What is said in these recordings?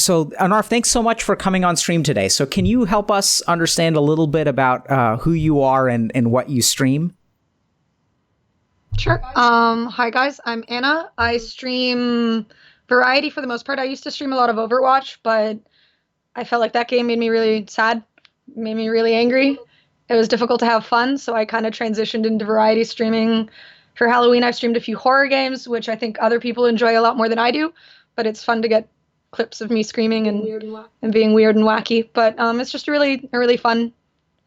So, Annarf, thanks so much for coming on stream today. So can you help us understand a little bit about who you are and what you stream? Sure. Hi guys, I'm Anna. I stream variety for the most part. I used to stream a lot of Overwatch, but I felt like that game made me really sad, made me really angry. It was difficult to have fun, so I kind of transitioned into variety streaming. For Halloween, I've streamed a few horror games, which I think other people enjoy a lot more than I do, but it's fun to get clips of me screaming and being weird and wacky. But it's just a really fun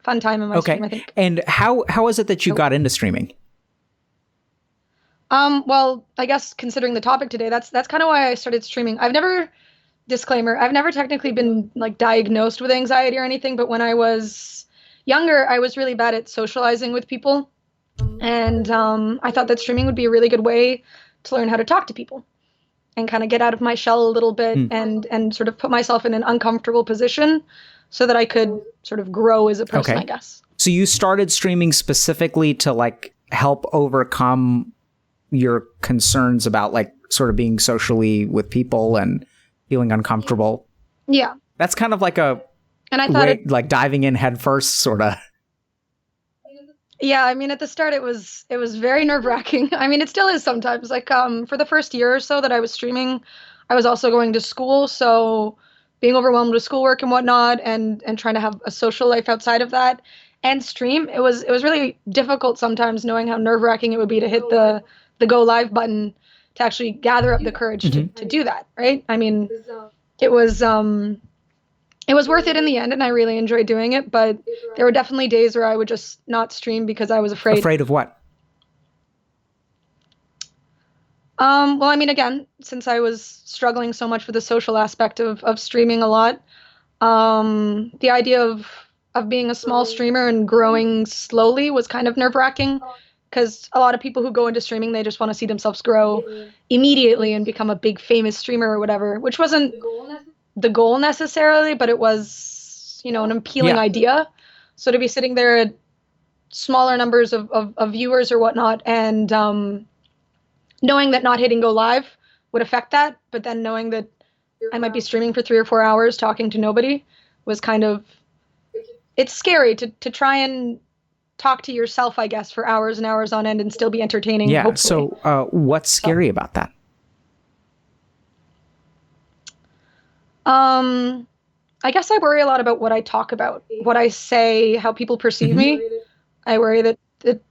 time in my stream, I think. And how is it that you got into streaming? Well, I guess considering the topic today, that's kind of why I started streaming. I've never technically been like diagnosed with anxiety or anything, but when I was younger, I was really bad at socializing with people. And I thought that streaming would be a really good way to learn how to talk to people and kind of get out of my shell a little bit and sort of put myself in an uncomfortable position so that I could sort of grow as a person, I guess. So you started streaming specifically to like help overcome your concerns about like sort of being socially with people and feeling uncomfortable. Yeah. That's kind of like a, and I thought like diving in head first, sort of. Yeah, I mean, at the start, it was very nerve-wracking. I mean, it still is sometimes. Like, for the first year or so that I was streaming, I was also going to school, so being overwhelmed with schoolwork and whatnot, and trying to have a social life outside of that, and stream, it was really difficult sometimes, knowing how nerve-wracking it would be to hit the go live button to actually gather up the courage to do that, right? I mean, it was worth it in the end, and I really enjoyed doing it, but there were definitely days where I would just not stream because I was afraid. Afraid of what? Well, I mean, again, since I was struggling so much with the social aspect of streaming a lot, the idea of being a small streamer and growing slowly was kind of nerve-wracking, because a lot of people who go into streaming, they just want to see themselves grow immediately and become a big famous streamer or whatever, which wasn't the goal necessarily, but it was, you know, an appealing idea. So to be sitting there at smaller numbers of viewers or whatnot, and knowing that not hitting go live would affect that, but then knowing that I might be streaming for 3 or 4 hours talking to nobody was kind of, it's scary to try and talk to yourself, I guess, for hours and hours on end and still be entertaining. Yeah. Hopefully. So what's scary about that? I guess I worry a lot about what I talk about, what I say, how people perceive me. I worry that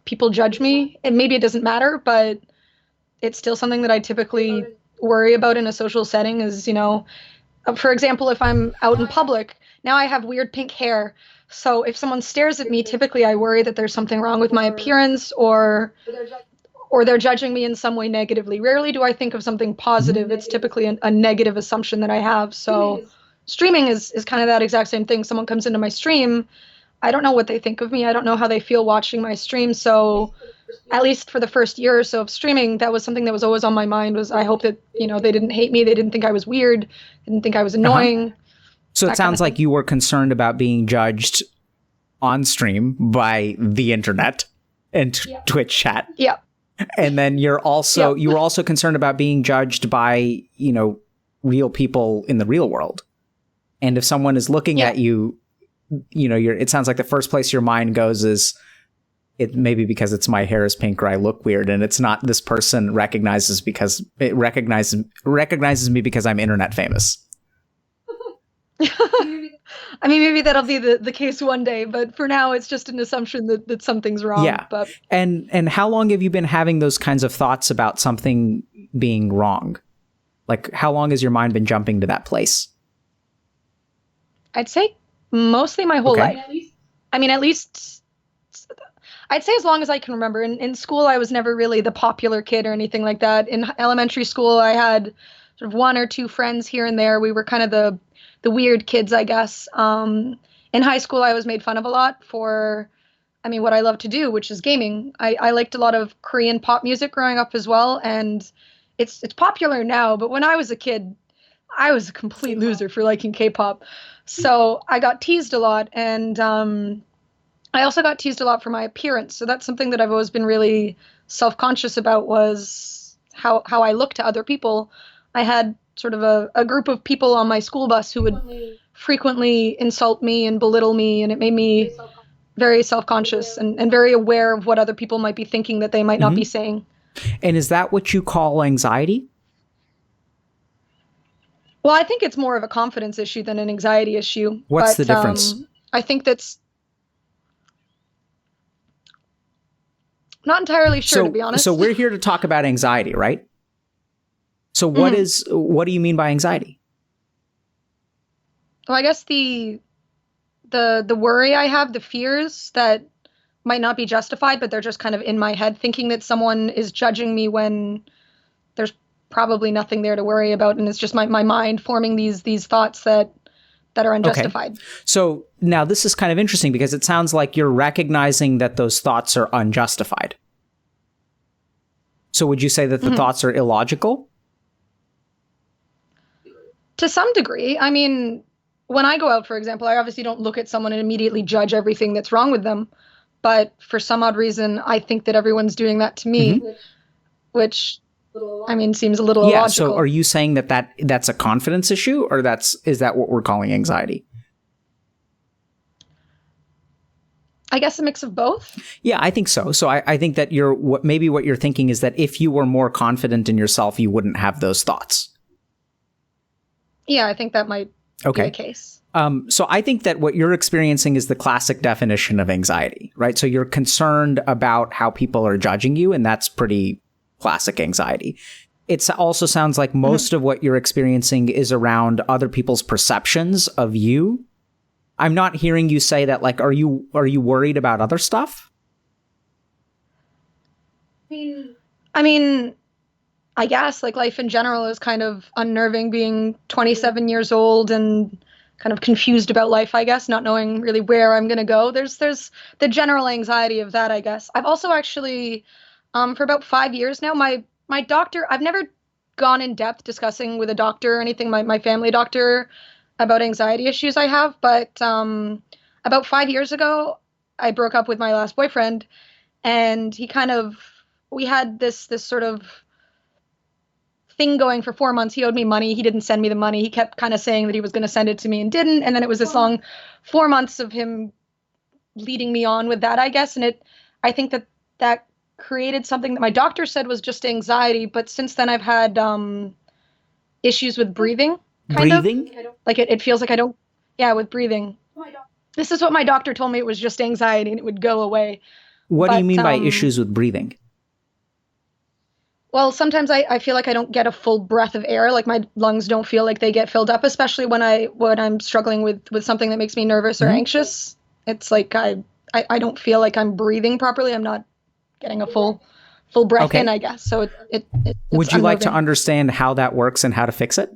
people judge me, and maybe it doesn't matter, but it's still something that I typically worry about in a social setting is, you know, for example, if I'm out in public, now I have weird pink hair. So if someone stares at me, typically I worry that there's something wrong with my appearance or they're judging me in some way negatively. Rarely do I think of something positive. It's typically a negative assumption that I have. So streaming is kind of that exact same thing. Someone comes into my stream, I don't know what they think of me. I don't know how they feel watching my stream. So at least for the first year or so of streaming, that was something that was always on my mind, was I hope that, you know, they didn't hate me. They didn't think I was weird. Didn't think I was annoying. So it sounds like you were concerned about being judged on stream by the internet and Twitch chat. Yeah. And then you were also concerned about being judged by, you know, real people in the real world. And if someone is looking at you, you know, it sounds like the first place your mind goes is, it maybe because it's my hair is pink or I look weird, and it's not this person recognizes me because I'm internet famous. I mean, maybe that'll be the case one day, but for now, it's just an assumption that something's wrong. Yeah. But And how long have you been having those kinds of thoughts about something being wrong? Like, how long has your mind been jumping to that place? I'd say mostly my whole life. I mean, at least I'd say as long as I can remember. In school, I was never really the popular kid or anything like that. In elementary school, I had sort of 1 or 2 friends here and there. We were kind of the weird kids, I guess. In high school, I was made fun of a lot for, I mean, what I love to do, which is gaming. I liked a lot of Korean pop music growing up as well, and it's popular now. But when I was a kid, I was a complete loser for liking K-pop. So I got teased a lot, and I also got teased a lot for my appearance. So that's something that I've always been really self-conscious about, was how I look to other people. I had sort of a group of people on my school bus who would frequently insult me and belittle me, and it made me very self-conscious and very aware of what other people might be thinking that they might not be saying. And is that what you call anxiety? Well, I think it's more of a confidence issue than an anxiety issue. What's the difference? I think that's not entirely sure, to be honest. So we're here to talk about anxiety, right? So what do you mean by anxiety? Well, I guess the worry I have, the fears that might not be justified, but they're just kind of in my head, thinking that someone is judging me when there's probably nothing there to worry about, and it's just my mind forming these thoughts that are unjustified. Okay. So now this is kind of interesting because it sounds like you're recognizing that those thoughts are unjustified. So would you say that the thoughts are illogical? To some degree. I mean, when I go out, for example, I obviously don't look at someone and immediately judge everything that's wrong with them. But for some odd reason, I think that everyone's doing that to me, which, I mean, seems a little illogical. So are you saying that's a confidence issue, or is that what we're calling anxiety? I guess a mix of both. Yeah, I think so. So I think that maybe what you're thinking is that if you were more confident in yourself, you wouldn't have those thoughts. Yeah, I think that might be the case. So I think that what you're experiencing is the classic definition of anxiety, right? So you're concerned about how people are judging you, and that's pretty classic anxiety. It also sounds like most of what you're experiencing is around other people's perceptions of you. I'm not hearing you say that, like, are you worried about other stuff? I mean, I guess like life in general is kind of unnerving, being 27 years old and kind of confused about life, I guess, not knowing really where I'm going to go. There's the general anxiety of that, I guess. I've also actually, for about 5 years now, my doctor, I've never gone in depth discussing with a doctor or anything, my family doctor, about anxiety issues I have. But about 5 years ago, I broke up with my last boyfriend, and we had this sort of thing going for 4 months. He owed me money. He didn't send me the money. He kept kind of saying that he was going to send it to me and didn't. And then it was this long 4 months of him leading me on with that, I guess. And I think that created something that my doctor said was just anxiety. But since then I've had issues with breathing. Breathing? Like it feels like I don't, with breathing. This is what my doctor told me. It was just anxiety and it would go away. What do you mean by issues with breathing? Well, sometimes I feel like I don't get a full breath of air. Like my lungs don't feel like they get filled up, especially when I'm struggling with something that makes me nervous or anxious. It's like I don't feel like I'm breathing properly. I'm not getting a full breath in, I guess. So it's would you like to understand how that works and how to fix it?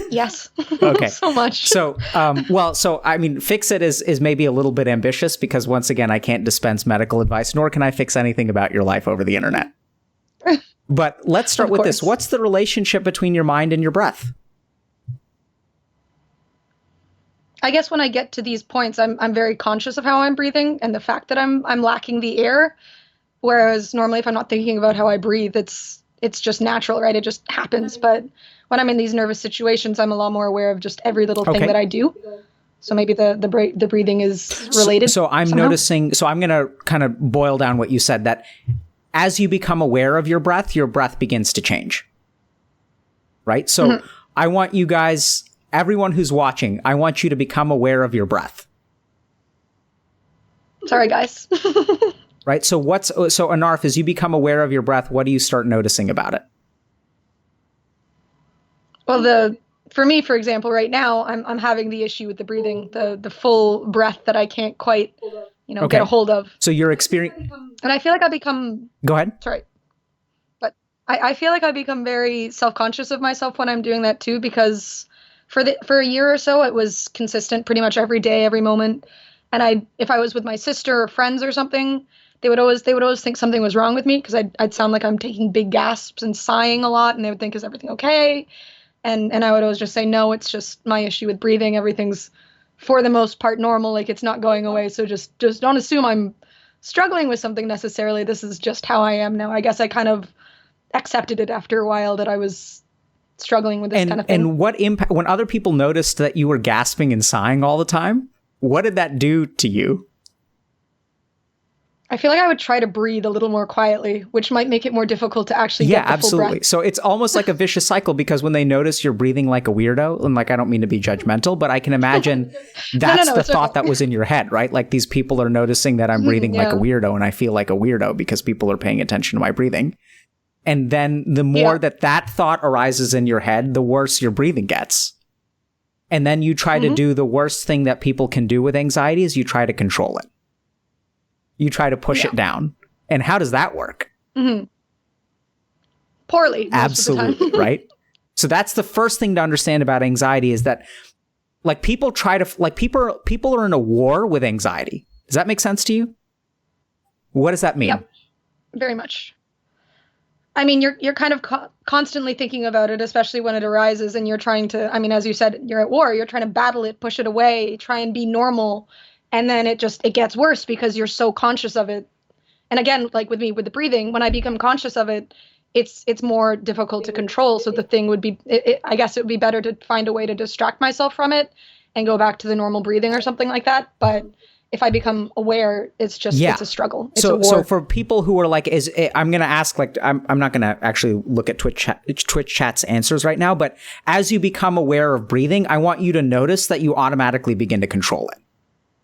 Yes. Okay. So much. So, I mean, fix it is maybe a little bit ambitious because once again, I can't dispense medical advice, nor can I fix anything about your life over the internet. But let's start with this. What's the relationship between your mind and your breath? I guess when I get to these points, I'm very conscious of how I'm breathing and the fact that I'm lacking the air. Whereas normally if I'm not thinking about how I breathe, it's just natural, right? It just happens. But when I'm in these nervous situations, I'm a lot more aware of just every little thing that I do. So maybe the breathing is related. So I'm noticing, so I'm going to kind of boil down what you said, that as you become aware of your breath begins to change. Right? So I want you guys, everyone who's watching, I want you to become aware of your breath. Sorry, guys. Right? So Annarf, as you become aware of your breath, what do you start noticing about it? Well, for me, for example, right now, I'm having the issue with the breathing, the full breath that I can't quite, get a hold of. So you're experiencing... And I feel like I become... Go ahead. Sorry. But I feel like I become very self-conscious of myself when I'm doing that too, because for a year or so, it was consistent pretty much every day, every moment. And if I was with my sister or friends or something, they would always think something was wrong with me because I'd sound like I'm taking big gasps and sighing a lot, and they would think, is everything okay? And I would always just say, no, it's just my issue with breathing. Everything's, for the most part, normal. Like, it's not going away. So just don't assume I'm struggling with something necessarily. This is just how I am now. I guess I kind of accepted it after a while that I was struggling with this kind of thing. And what impact, when other people noticed that you were gasping and sighing all the time, what did that do to you? I feel like I would try to breathe a little more quietly, which might make it more difficult to actually get the full breath. So it's almost like a vicious cycle, because when they notice you're breathing like a weirdo, and like, I don't mean to be judgmental, but I can imagine that's the thought that was in your head, right? Like, these people are noticing that I'm breathing like a weirdo, and I feel like a weirdo because people are paying attention to my breathing. And then the more that thought arises in your head, the worse your breathing gets. And then you try to do the worst thing that people can do with anxiety, is you try to control it. You try to push it down. And how does that work? Poorly. Absolutely, right? So that's the first thing to understand about anxiety, is that, like, people are in a war with anxiety. Does that make sense to you? What does that mean? Yep. Very much. I mean, you're kind of constantly thinking about it, especially when it arises, and you're trying to, I mean, as you said, you're at war, you're trying to battle it, push it away, try and be normal. And then it gets worse because you're so conscious of it. And again, like with me, with the breathing, when I become conscious of it, it's more difficult to control. So the thing would be, I guess it would be better to find a way to distract myself from it and go back to the normal breathing or something like that. But if I become aware, it's just, it's a struggle. It's a war. So for people who are like, I'm going to ask, like, I'm not going to actually look at Twitch chat's answers right now, but as you become aware of breathing, I want you to notice that you automatically begin to control it.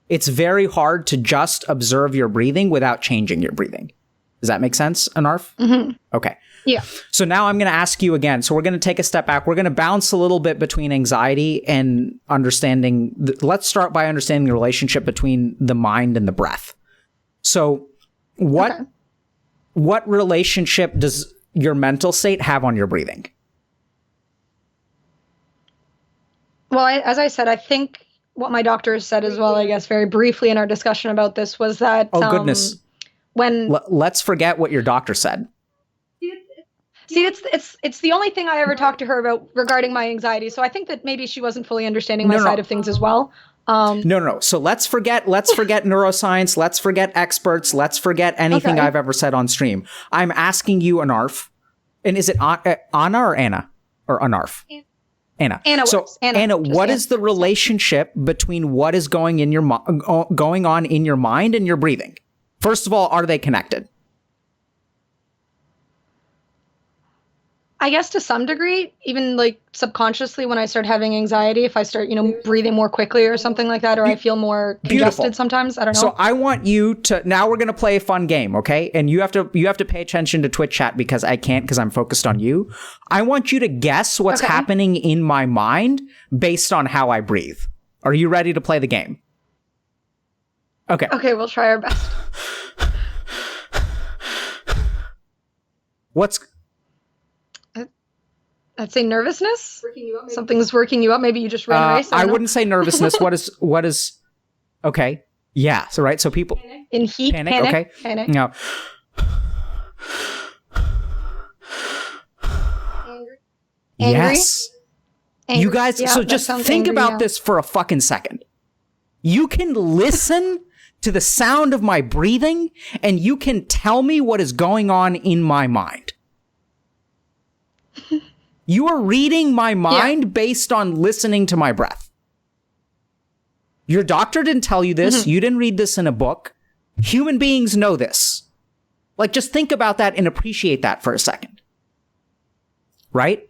It's very hard to just observe your breathing without changing your breathing. Does that make sense, Annarf? Okay. Yeah. So now I'm going to ask you again. So we're going to take a step back. We're going to bounce a little bit between anxiety and understanding. Let's start by understanding the relationship between the mind and the breath. So what relationship does your mental state have on your breathing? Well, as I said, I think what my doctor said as well, I guess, very briefly in our discussion about this, was that let's forget what your doctor said. See, it's the only thing I ever talked to her about regarding my anxiety. So I think that maybe she wasn't fully understanding my side of things as well. No. So let's forget neuroscience. Let's forget experts. Let's forget anything I've ever said on stream. I'm asking you, Annarf, and is it Anna or Anna or Annarf? Anna. Anna, what is the relationship between what is going on in your mind and your breathing? First of all, are they connected? I guess to some degree, even like subconsciously, when I start having anxiety, if I start, breathing more quickly or something like that, or I feel more congested sometimes, I don't know. So I want you to, now we're going to play a fun game, okay? And you have to pay attention to Twitch chat, because I can't, because I'm focused on you. I want you to guess what's happening in my mind based on how I breathe. Are you ready to play the game? Okay. Okay, we'll try our best. I'd say nervousness. Something's working you up. Maybe you just ran a race. I wouldn't say nervousness. What is? Okay. Yeah. So right. So people in heat. Panic. Okay. Panic. Now. Angry. Yes. Angry. You guys. So just think about this for a fucking second. You can listen to the sound of my breathing, and you can tell me what is going on in my mind. You are reading my mind based on listening to my breath. Your doctor didn't tell you this. You didn't read this in a book. Human beings know this. Like, just think about that and appreciate that for a second. Right?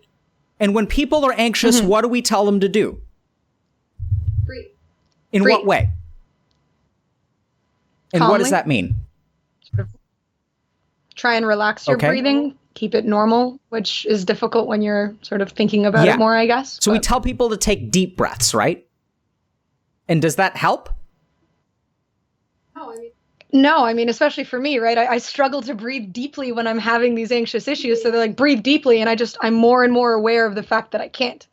And when people are anxious, what do we tell them to do? Breathe. In what way? And Calmly. what does that mean? Sort of try and relax your breathing. Keep it normal, which is difficult when you're sort of thinking about it more, I guess. So we tell people to take deep breaths, right? And does that help? No, I mean, especially for me, right? I struggle to breathe deeply when I'm having these anxious issues. So they're like, breathe deeply. And I'm more and more aware of the fact that I can't,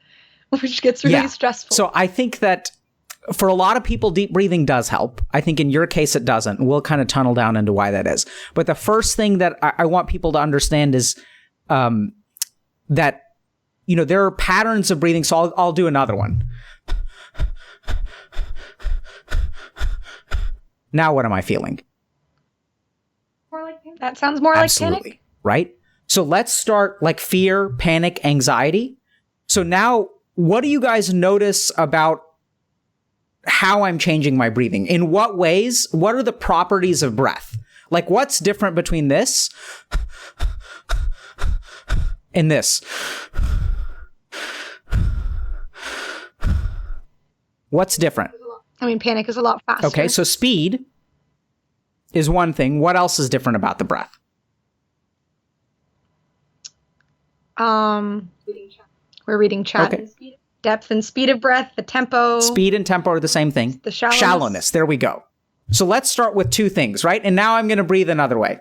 which gets really stressful. So I think that for a lot of people, deep breathing does help. I think in your case, it doesn't. We'll kind of tunnel down into why that is. But the first thing that I want people to understand is that, there are patterns of breathing. So I'll do another one. Now what am I feeling? That sounds more like panic. Right? So let's start like fear, panic, anxiety. So now, what do you guys notice about how I'm changing my breathing? In what ways? What are the properties of breath? Like, what's different between this and this? What's different? I mean, panic is a lot faster. Okay, so speed is one thing. What else is different about the breath? We're reading chat. Okay. Depth and speed of breath, the tempo. Speed and tempo are the same thing. The shallowness. Shallowness. There we go. So let's start with two things, right? And now I'm going to breathe another way.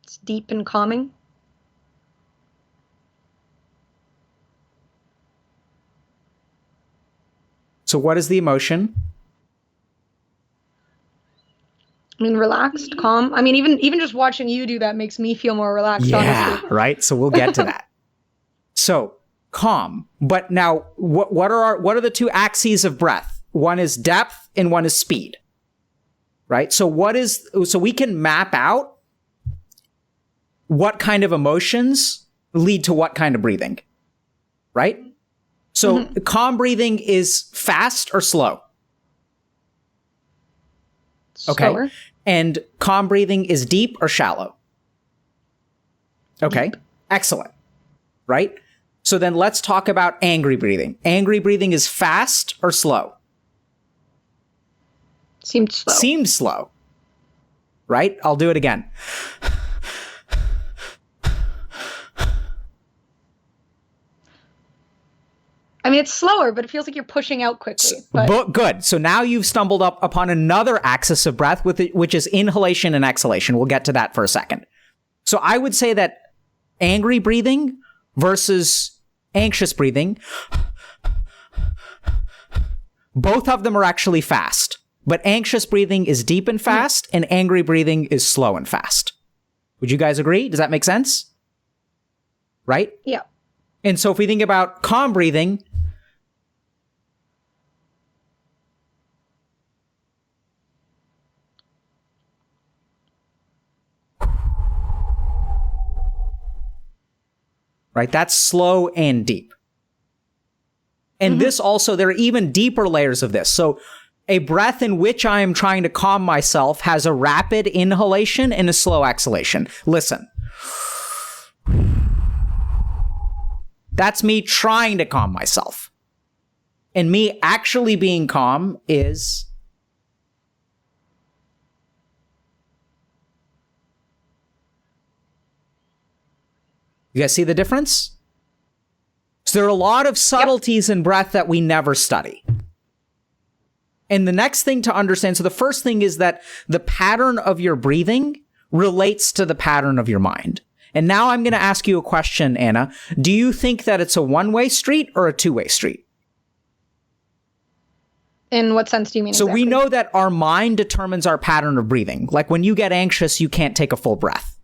It's deep and calming. So what is the emotion? I mean, relaxed, calm. I mean, even just watching you do that makes me feel more relaxed, honestly. Right? So we'll get to that. So calm. But now, what are the two axes of breath? One is depth and one is speed. Right? So we can map out what kind of emotions lead to what kind of breathing. Right? So calm breathing is fast or slow? Okay. Slower. And calm breathing is deep or shallow? Okay. Deep. Excellent. Right? So then let's talk about angry breathing. Angry breathing is fast or slow? Seemed slow. Seems slow. Right? I'll do it again. I mean, it's slower, but it feels like you're pushing out quickly. But Good. So now you've stumbled up upon another axis of breath, which is inhalation and exhalation. We'll get to that for a second. So I would say that angry breathing versus anxious breathing, both of them are actually fast. But anxious breathing is deep and fast, and angry breathing is slow and fast. Would you guys agree? Does that make sense? Right? yeah. And so if we think about calm breathing, right, that's slow and deep. And this also, there are even deeper layers of this. So a breath in which I am trying to calm myself has a rapid inhalation and a slow exhalation. Listen. That's me trying to calm myself. And me actually being calm is... You guys see the difference? So there are a lot of subtleties in breath that we never study. And the next thing to understand, so the first thing is that the pattern of your breathing relates to the pattern of your mind. And now I'm going to ask you a question, Anna. Do you think that it's a one-way street or a two-way street? In what sense do you mean So exactly? we know that our mind determines our pattern of breathing. Like when you get anxious, you can't take a full breath,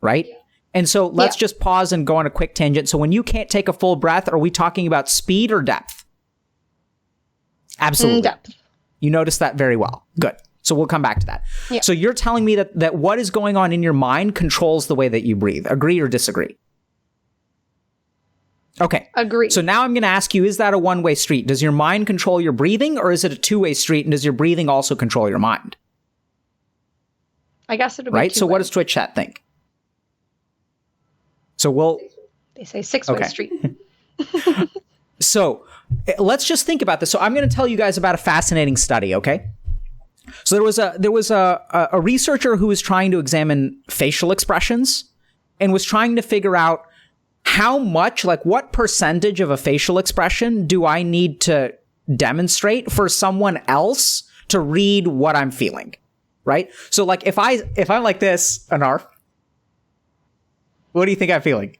right? And so let's just pause and go on a quick tangent. So when you can't take a full breath, are we talking about speed or depth? Absolutely. Depth. You noticed that very well. Good. So we'll come back to that. Yeah. So you're telling me that what is going on in your mind controls the way that you breathe. Agree or disagree? Okay. Agree. So now I'm going to ask you, is that a one-way street? Does your mind control your breathing, or is it a two-way street? And does your breathing also control your mind? I guess it would be right? So what does Twitch chat think? So They say six-way street. So let's just think about this. So I'm going to tell you guys about a fascinating study, okay? So there was a researcher who was trying to examine facial expressions and was trying to figure out how much, like what percentage of a facial expression do I need to demonstrate for someone else to read what I'm feeling, right? So like if I'm like this, Annarf, what do you think I'm feeling?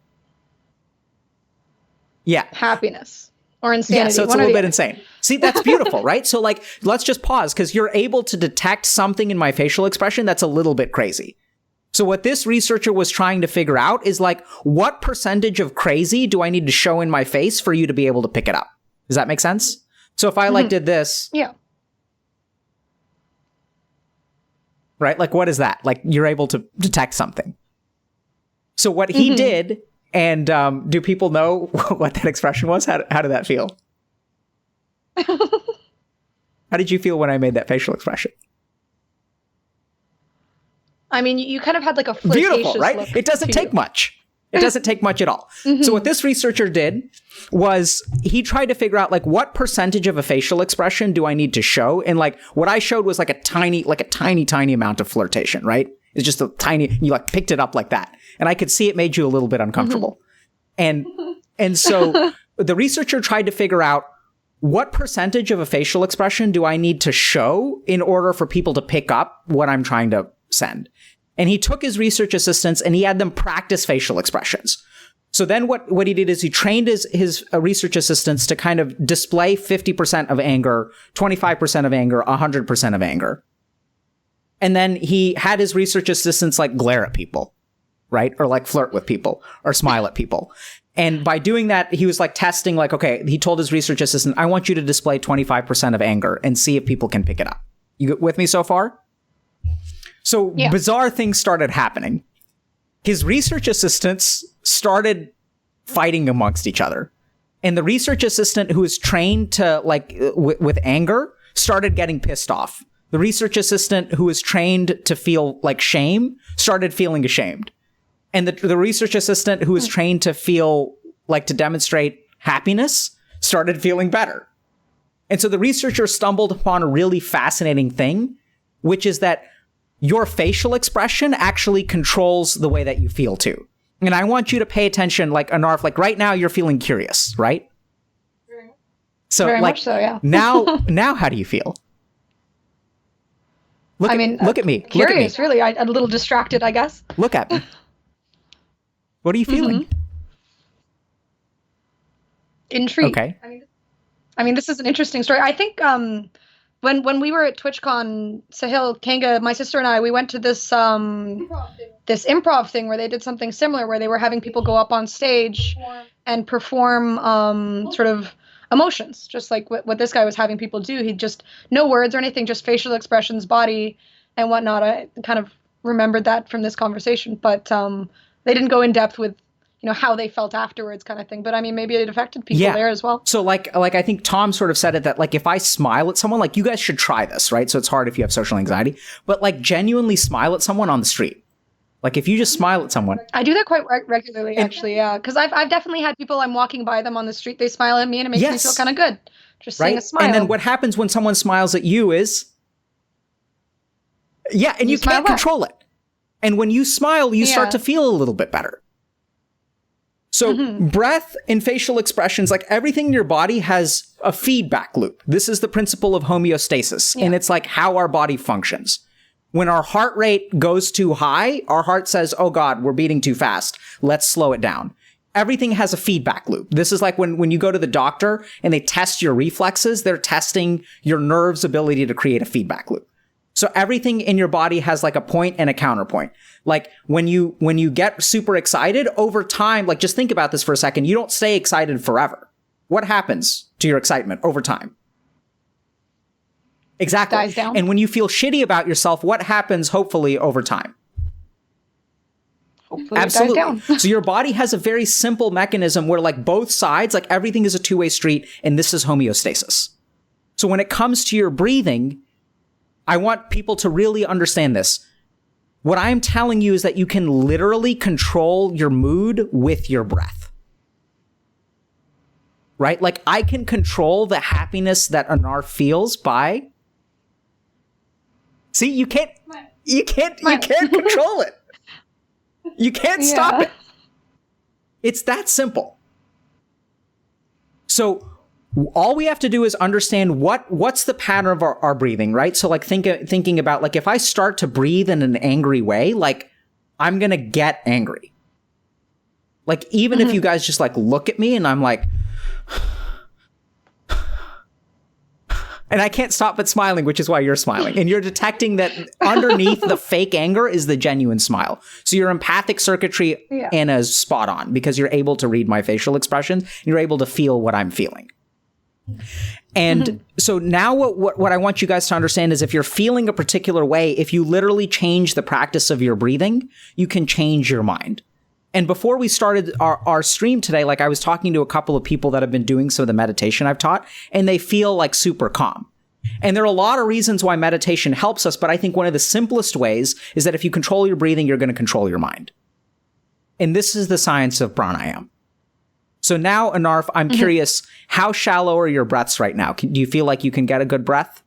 Yeah. Happiness or insanity. Yeah, so it's a little bit insane. See, that's beautiful, right? So like, let's just pause because you're able to detect something in my facial expression that's a little bit crazy. So what this researcher was trying to figure out is like, what percentage of crazy do I need to show in my face for you to be able to pick it up? Does that make sense? So if I like did this. Yeah. right? Like, what is that? Like, you're able to detect something. So what he did, and do people know what that expression was? How did that feel? How did you feel when I made that facial expression? I mean, you kind of had like a flirtatious beautiful, right? look It doesn't take much. It doesn't take much at all. So what this researcher did was he tried to figure out like what percentage of a facial expression do I need to show? And like what I showed was like a tiny amount of flirtation, right? It's just a tiny, you like picked it up like that. And I could see it made you a little bit uncomfortable. And so the researcher tried to figure out what percentage of a facial expression do I need to show in order for people to pick up what I'm trying to send. And he took his research assistants and he had them practice facial expressions. So then what he did is he trained his research assistants to kind of display 50% of anger, 25% of anger, 100% of anger. And then he had his research assistants like glare at people, right? Or like flirt with people or smile at people. And by doing that, he was like testing, like, okay, he told his research assistant, I want you to display 25% of anger and see if people can pick it up. You with me so far? So bizarre things started happening. His research assistants started fighting amongst each other. And the research assistant who was trained to like with anger started getting pissed off. The research assistant who was trained to feel like shame started feeling ashamed. And the research assistant who was trained to feel like to demonstrate happiness started feeling better. And so the researcher stumbled upon a really fascinating thing, which is that your facial expression actually controls the way that you feel too. And I want you to pay attention, like Annarf, like right now you're feeling curious, right? So Very like much so, yeah. now how do you feel? Look at me. Curious, really. I'm a little distracted, I guess. Look at me. What are you feeling? Intrigued. Okay. I mean, this is an interesting story. I think when we were at TwitchCon, Sahil, Kanga, my sister and I, we went to this this improv thing where they did something similar, where they were having people go up on stage and perform sort of emotions, just like what this guy was having people do. He just, no words or anything, just facial expressions, body and whatnot. I kind of remembered that from this conversation, but they didn't go in depth with, you know, how they felt afterwards kind of thing. But I mean, maybe it affected people there as well. So like I think Tom sort of said it, that like if I smile at someone, like you guys should try this, right? So it's hard if you have social anxiety, but like genuinely smile at someone on the street. Like if you just smile at someone. I do that quite regularly, actually, yeah. Because I've definitely had people, I'm walking by them on the street, they smile at me and it makes me feel kind of good. Just seeing a smile. And then what happens when someone smiles at you is, and you can't control it. And when you smile, you start to feel a little bit better. So breath and facial expressions, like everything in your body has a feedback loop. This is the principle of homeostasis. And it's like how our body functions. When our heart rate goes too high, our heart says, oh God, we're beating too fast. Let's slow it down. Everything has a feedback loop. This is like when you go to the doctor and they test your reflexes, they're testing your nerve's ability to create a feedback loop. So everything in your body has like a point and a counterpoint. Like when you get super excited over time, like just think about this for a second. You don't stay excited forever. What happens to your excitement over time? Exactly. Dies down. And when you feel shitty about yourself, what happens hopefully over time? Hopefully Absolutely. It dies down. So your body has a very simple mechanism where like both sides, like everything is a two-way street, and this is homeostasis. So when it comes to your breathing, I want people to really understand this. What I'm telling you is that you can literally control your mood with your breath. Right? Like I can control the happiness that Annarf feels by... See, you can't control it. You can't stop it. It's that simple. So all we have to do is understand what's the pattern of our breathing, right? So like thinking about like if I start to breathe in an angry way, like I'm going to get angry. Like even if you guys just like look at me and I'm like, and I can't stop but smiling, which is why you're smiling. And you're detecting that underneath the fake anger is the genuine smile. So your empathic circuitry, Anna, is spot on because you're able to read my facial expressions. And you're able to feel what I'm feeling. And so now what I want you guys to understand is if you're feeling a particular way, if you literally change the practice of your breathing, you can change your mind. And before we started our stream today, like I was talking to a couple of people that have been doing some of the meditation I've taught, and they feel like super calm. And there are a lot of reasons why meditation helps us, but I think one of the simplest ways is that if you control your breathing, you're going to control your mind. And this is the science of pranayama. So now, Annarf, I'm curious, how shallow are your breaths right now? Do you feel like you can get a good breath?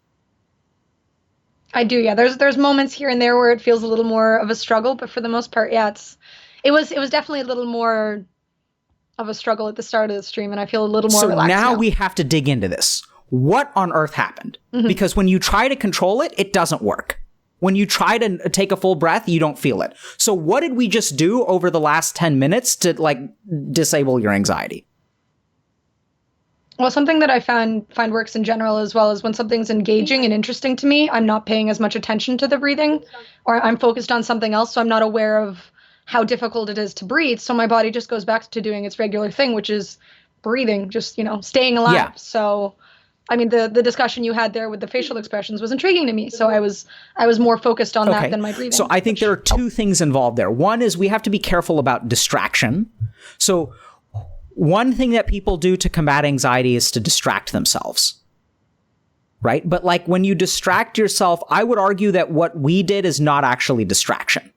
I do, yeah. There's moments here and there where it feels a little more of a struggle, but for the most part, yeah, it was definitely a little more of a struggle at the start of the stream, and I feel a little more relaxed now. So now we have to dig into this. What on earth happened? Because when you try to control it, it doesn't work. When you try to take a full breath, you don't feel it. So what did we just do over the last 10 minutes to like disable your anxiety? Well, something that I find works in general as well is when something's engaging and interesting to me, I'm not paying as much attention to the breathing, or I'm focused on something else, so I'm not aware of how difficult it is to breathe. So my body just goes back to doing its regular thing, which is breathing, just, staying alive. Yeah. So I mean, the discussion you had there with the facial expressions was intriguing to me. So I was more focused on that than my breathing. So I think there are two things involved there. One is we have to be careful about distraction. So one thing that people do to combat anxiety is to distract themselves. Right? But like when you distract yourself, I would argue that what we did is not actually distraction.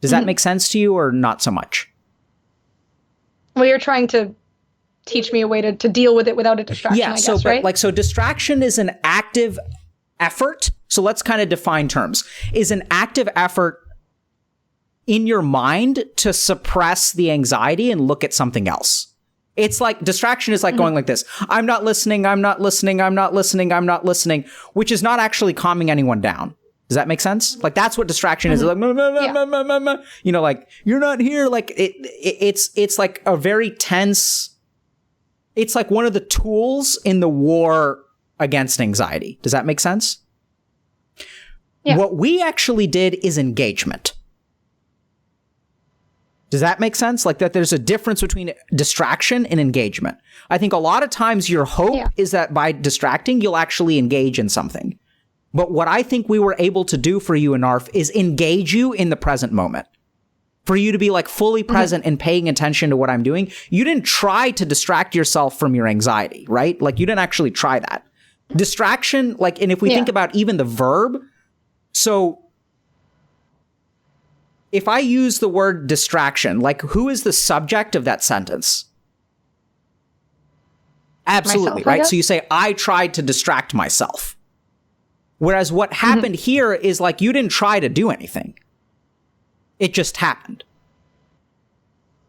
Does that make sense to you or not so much? Well, you're trying to teach me a way to deal with it without a distraction, I guess, right? So distraction is an active effort. So let's kind of define terms. Is an active effort in your mind to suppress the anxiety and look at something else. It's like distraction is like going like this. I'm not listening, I'm not listening, I'm not listening, I'm not listening, which is not actually calming anyone down. Does that make sense? Like that's what distraction is. Like, like you're not here. Like it's like a very tense. It's like one of the tools in the war against anxiety. Does that make sense? Yeah. What we actually did is engagement. Does that make sense? Like that there's a difference between distraction and engagement. I think a lot of times your hope is that by distracting, you'll actually engage in something. But what I think we were able to do for you, Annarf, is engage you in the present moment. For you to be like fully present and paying attention to what I'm doing. You didn't try to distract yourself from your anxiety, right? Like you didn't actually try that. Distraction, like, and if we think about even the verb, so if I use the word distraction, like who is the subject of that sentence? Absolutely, myself, right? So you say, I tried to distract myself. Whereas what happened here is like you didn't try to do anything. It just happened.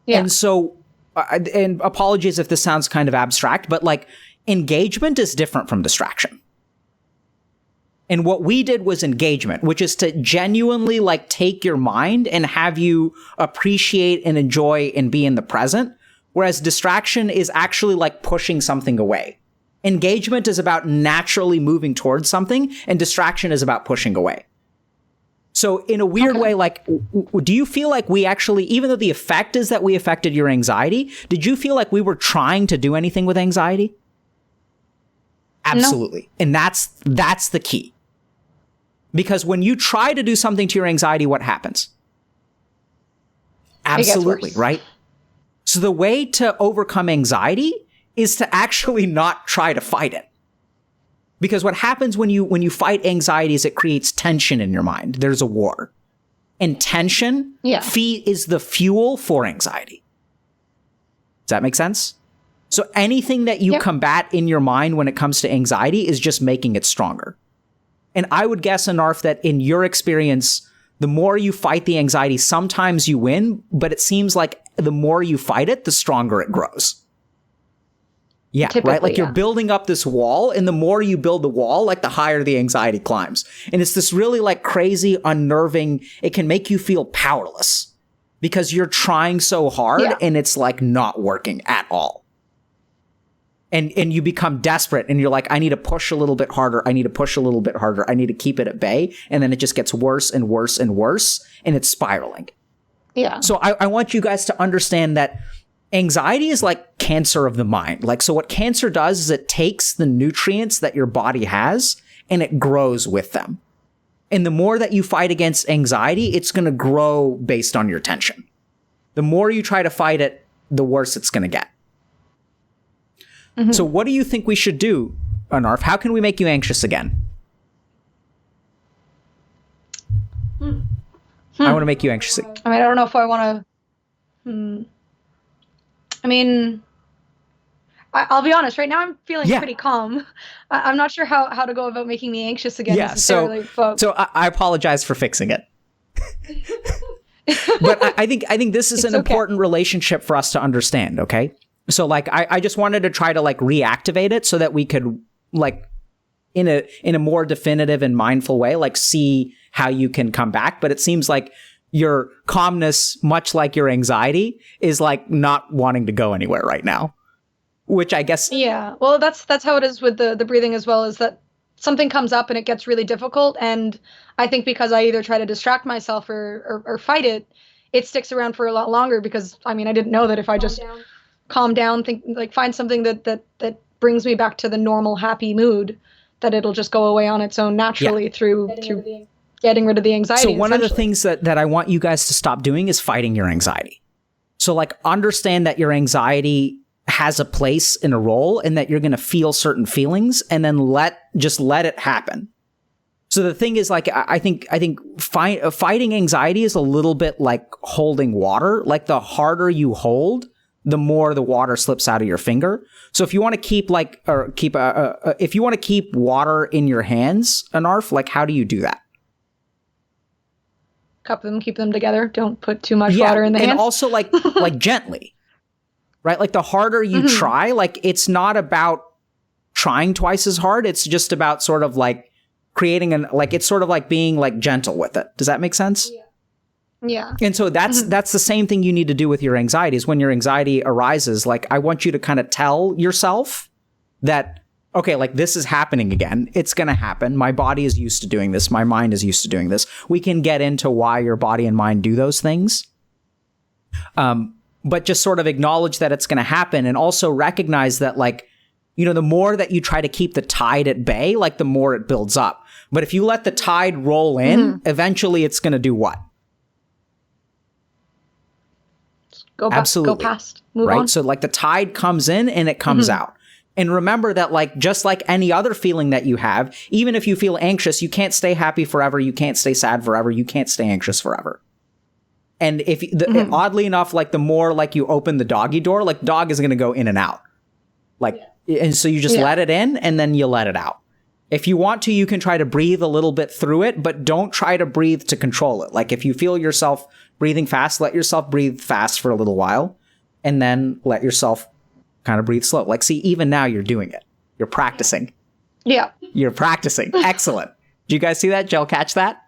Yeah. And so, and apologies if this sounds kind of abstract, but like engagement is different from distraction. And what we did was engagement, which is to genuinely like take your mind and have you appreciate and enjoy and be in the present. Whereas distraction is actually like pushing something away. Engagement is about naturally moving towards something, and distraction is about pushing away. So in a weird way, like, do you feel like we actually, even though the effect is that we affected your anxiety, did you feel like we were trying to do anything with anxiety? Absolutely. No. And that's the key. Because when you try to do something to your anxiety, what happens? Absolutely, right? So the way to overcome anxiety is to actually not try to fight it. Because what happens when you fight anxiety is it creates tension in your mind. There's a war. And tension is the fuel for anxiety. Does that make sense? So anything that you combat in your mind when it comes to anxiety is just making it stronger. And I would guess, Annarf, that in your experience, the more you fight the anxiety, sometimes you win, but it seems like the more you fight it, the stronger it grows. Yeah, typically, right? Like you're building up this wall, and the more you build the wall, like the higher the anxiety climbs. And it's this really like crazy, unnerving, it can make you feel powerless because you're trying so hard and it's like not working at all. And you become desperate and you're like, I need to push a little bit harder. I need to push a little bit harder. I need to keep it at bay. And then it just gets worse and worse and worse, and it's spiraling. Yeah. So I want you guys to understand that anxiety is like cancer of the mind. Like, so what cancer does is it takes the nutrients that your body has and it grows with them. And the more that you fight against anxiety, it's going to grow based on your tension. The more you try to fight it, the worse it's going to get. Mm-hmm. So what do you think we should do, Annarf? How can we make you anxious again? I want to make you anxious. I mean, I don't know if I want to... I mean, I'll be honest. Right now, I'm feeling pretty calm. I'm not sure how to go about making me anxious again. Yeah, so I apologize for fixing it. But I think this is an important relationship for us to understand, okay? So, like, I just wanted to try to, like, reactivate it so that we could, like, in a more definitive and mindful way, like, see how you can come back. But it seems like your calmness, much like your anxiety, is, like, not wanting to go anywhere right now. Which I guess... Yeah, well, that's how it is with the breathing as well, is that something comes up and it gets really difficult. And I think because I either try to distract myself or fight it, it sticks around for a lot longer because, I mean, I didn't know that if I just calm down, think, like, find something that brings me back to the normal, happy mood, that it'll just go away on its own naturally through getting rid of the anxiety. So one of the things that I want you guys to stop doing is fighting your anxiety. So, like, understand that your anxiety has a place in a role and that you're going to feel certain feelings and then let it happen. So the thing is, like, I think fighting anxiety is a little bit like holding water. Like, the harder you hold, the more the water slips out of your finger. So if you want to keep if you want to keep water in your hands, Annarf, like, how do you do that? Cup them, keep them together. Don't put too much water in the hands. And also, like gently, right? Like, the harder you try, like, it's not about trying twice as hard. It's just about sort of like creating it's sort of like being, like, gentle with it. Does that make sense? Yeah. And so that's the same thing you need to do with your anxiety. Is when your anxiety arises, like, I want you to kind of tell yourself that, okay, like, this is happening again. It's going to happen. My body is used to doing this. My mind is used to doing this. We can get into why your body and mind do those things. But just sort of acknowledge that it's going to happen, and also recognize that, like, you know, the more that you try to keep the tide at bay, like, the more it builds up. But if you let the tide roll in, eventually it's going to do what? Go past, move on. So, like, the tide comes in and it comes out. And remember that, like, just like any other feeling that you have, even if you feel anxious, you can't stay happy forever. You can't stay sad forever. You can't stay anxious forever. And if oddly enough, like, the more, like, you open the doggy door, like, dog is going to go in and out. Like, and so you just let it in and then you let it out. If you want to, you can try to breathe a little bit through it, but don't try to breathe to control it. Like, if you feel yourself breathing fast, let yourself breathe fast for a little while and then let yourself kind of breathe slow. Like, see, even now you're doing it. You're practicing. Yeah. You're practicing. Excellent. Did you guys see that? Did y'all catch that?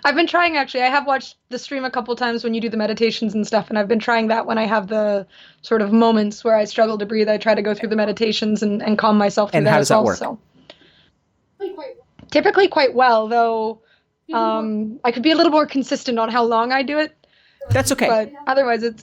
I've been trying, actually. I have watched the stream a couple times when you do the meditations and stuff, and I've been trying that when I have the sort of moments where I struggle to breathe. I try to go through the meditations and calm myself through and that how does that work? So. Typically quite well, though I could be a little more consistent on how long I do it. That's okay. But otherwise, it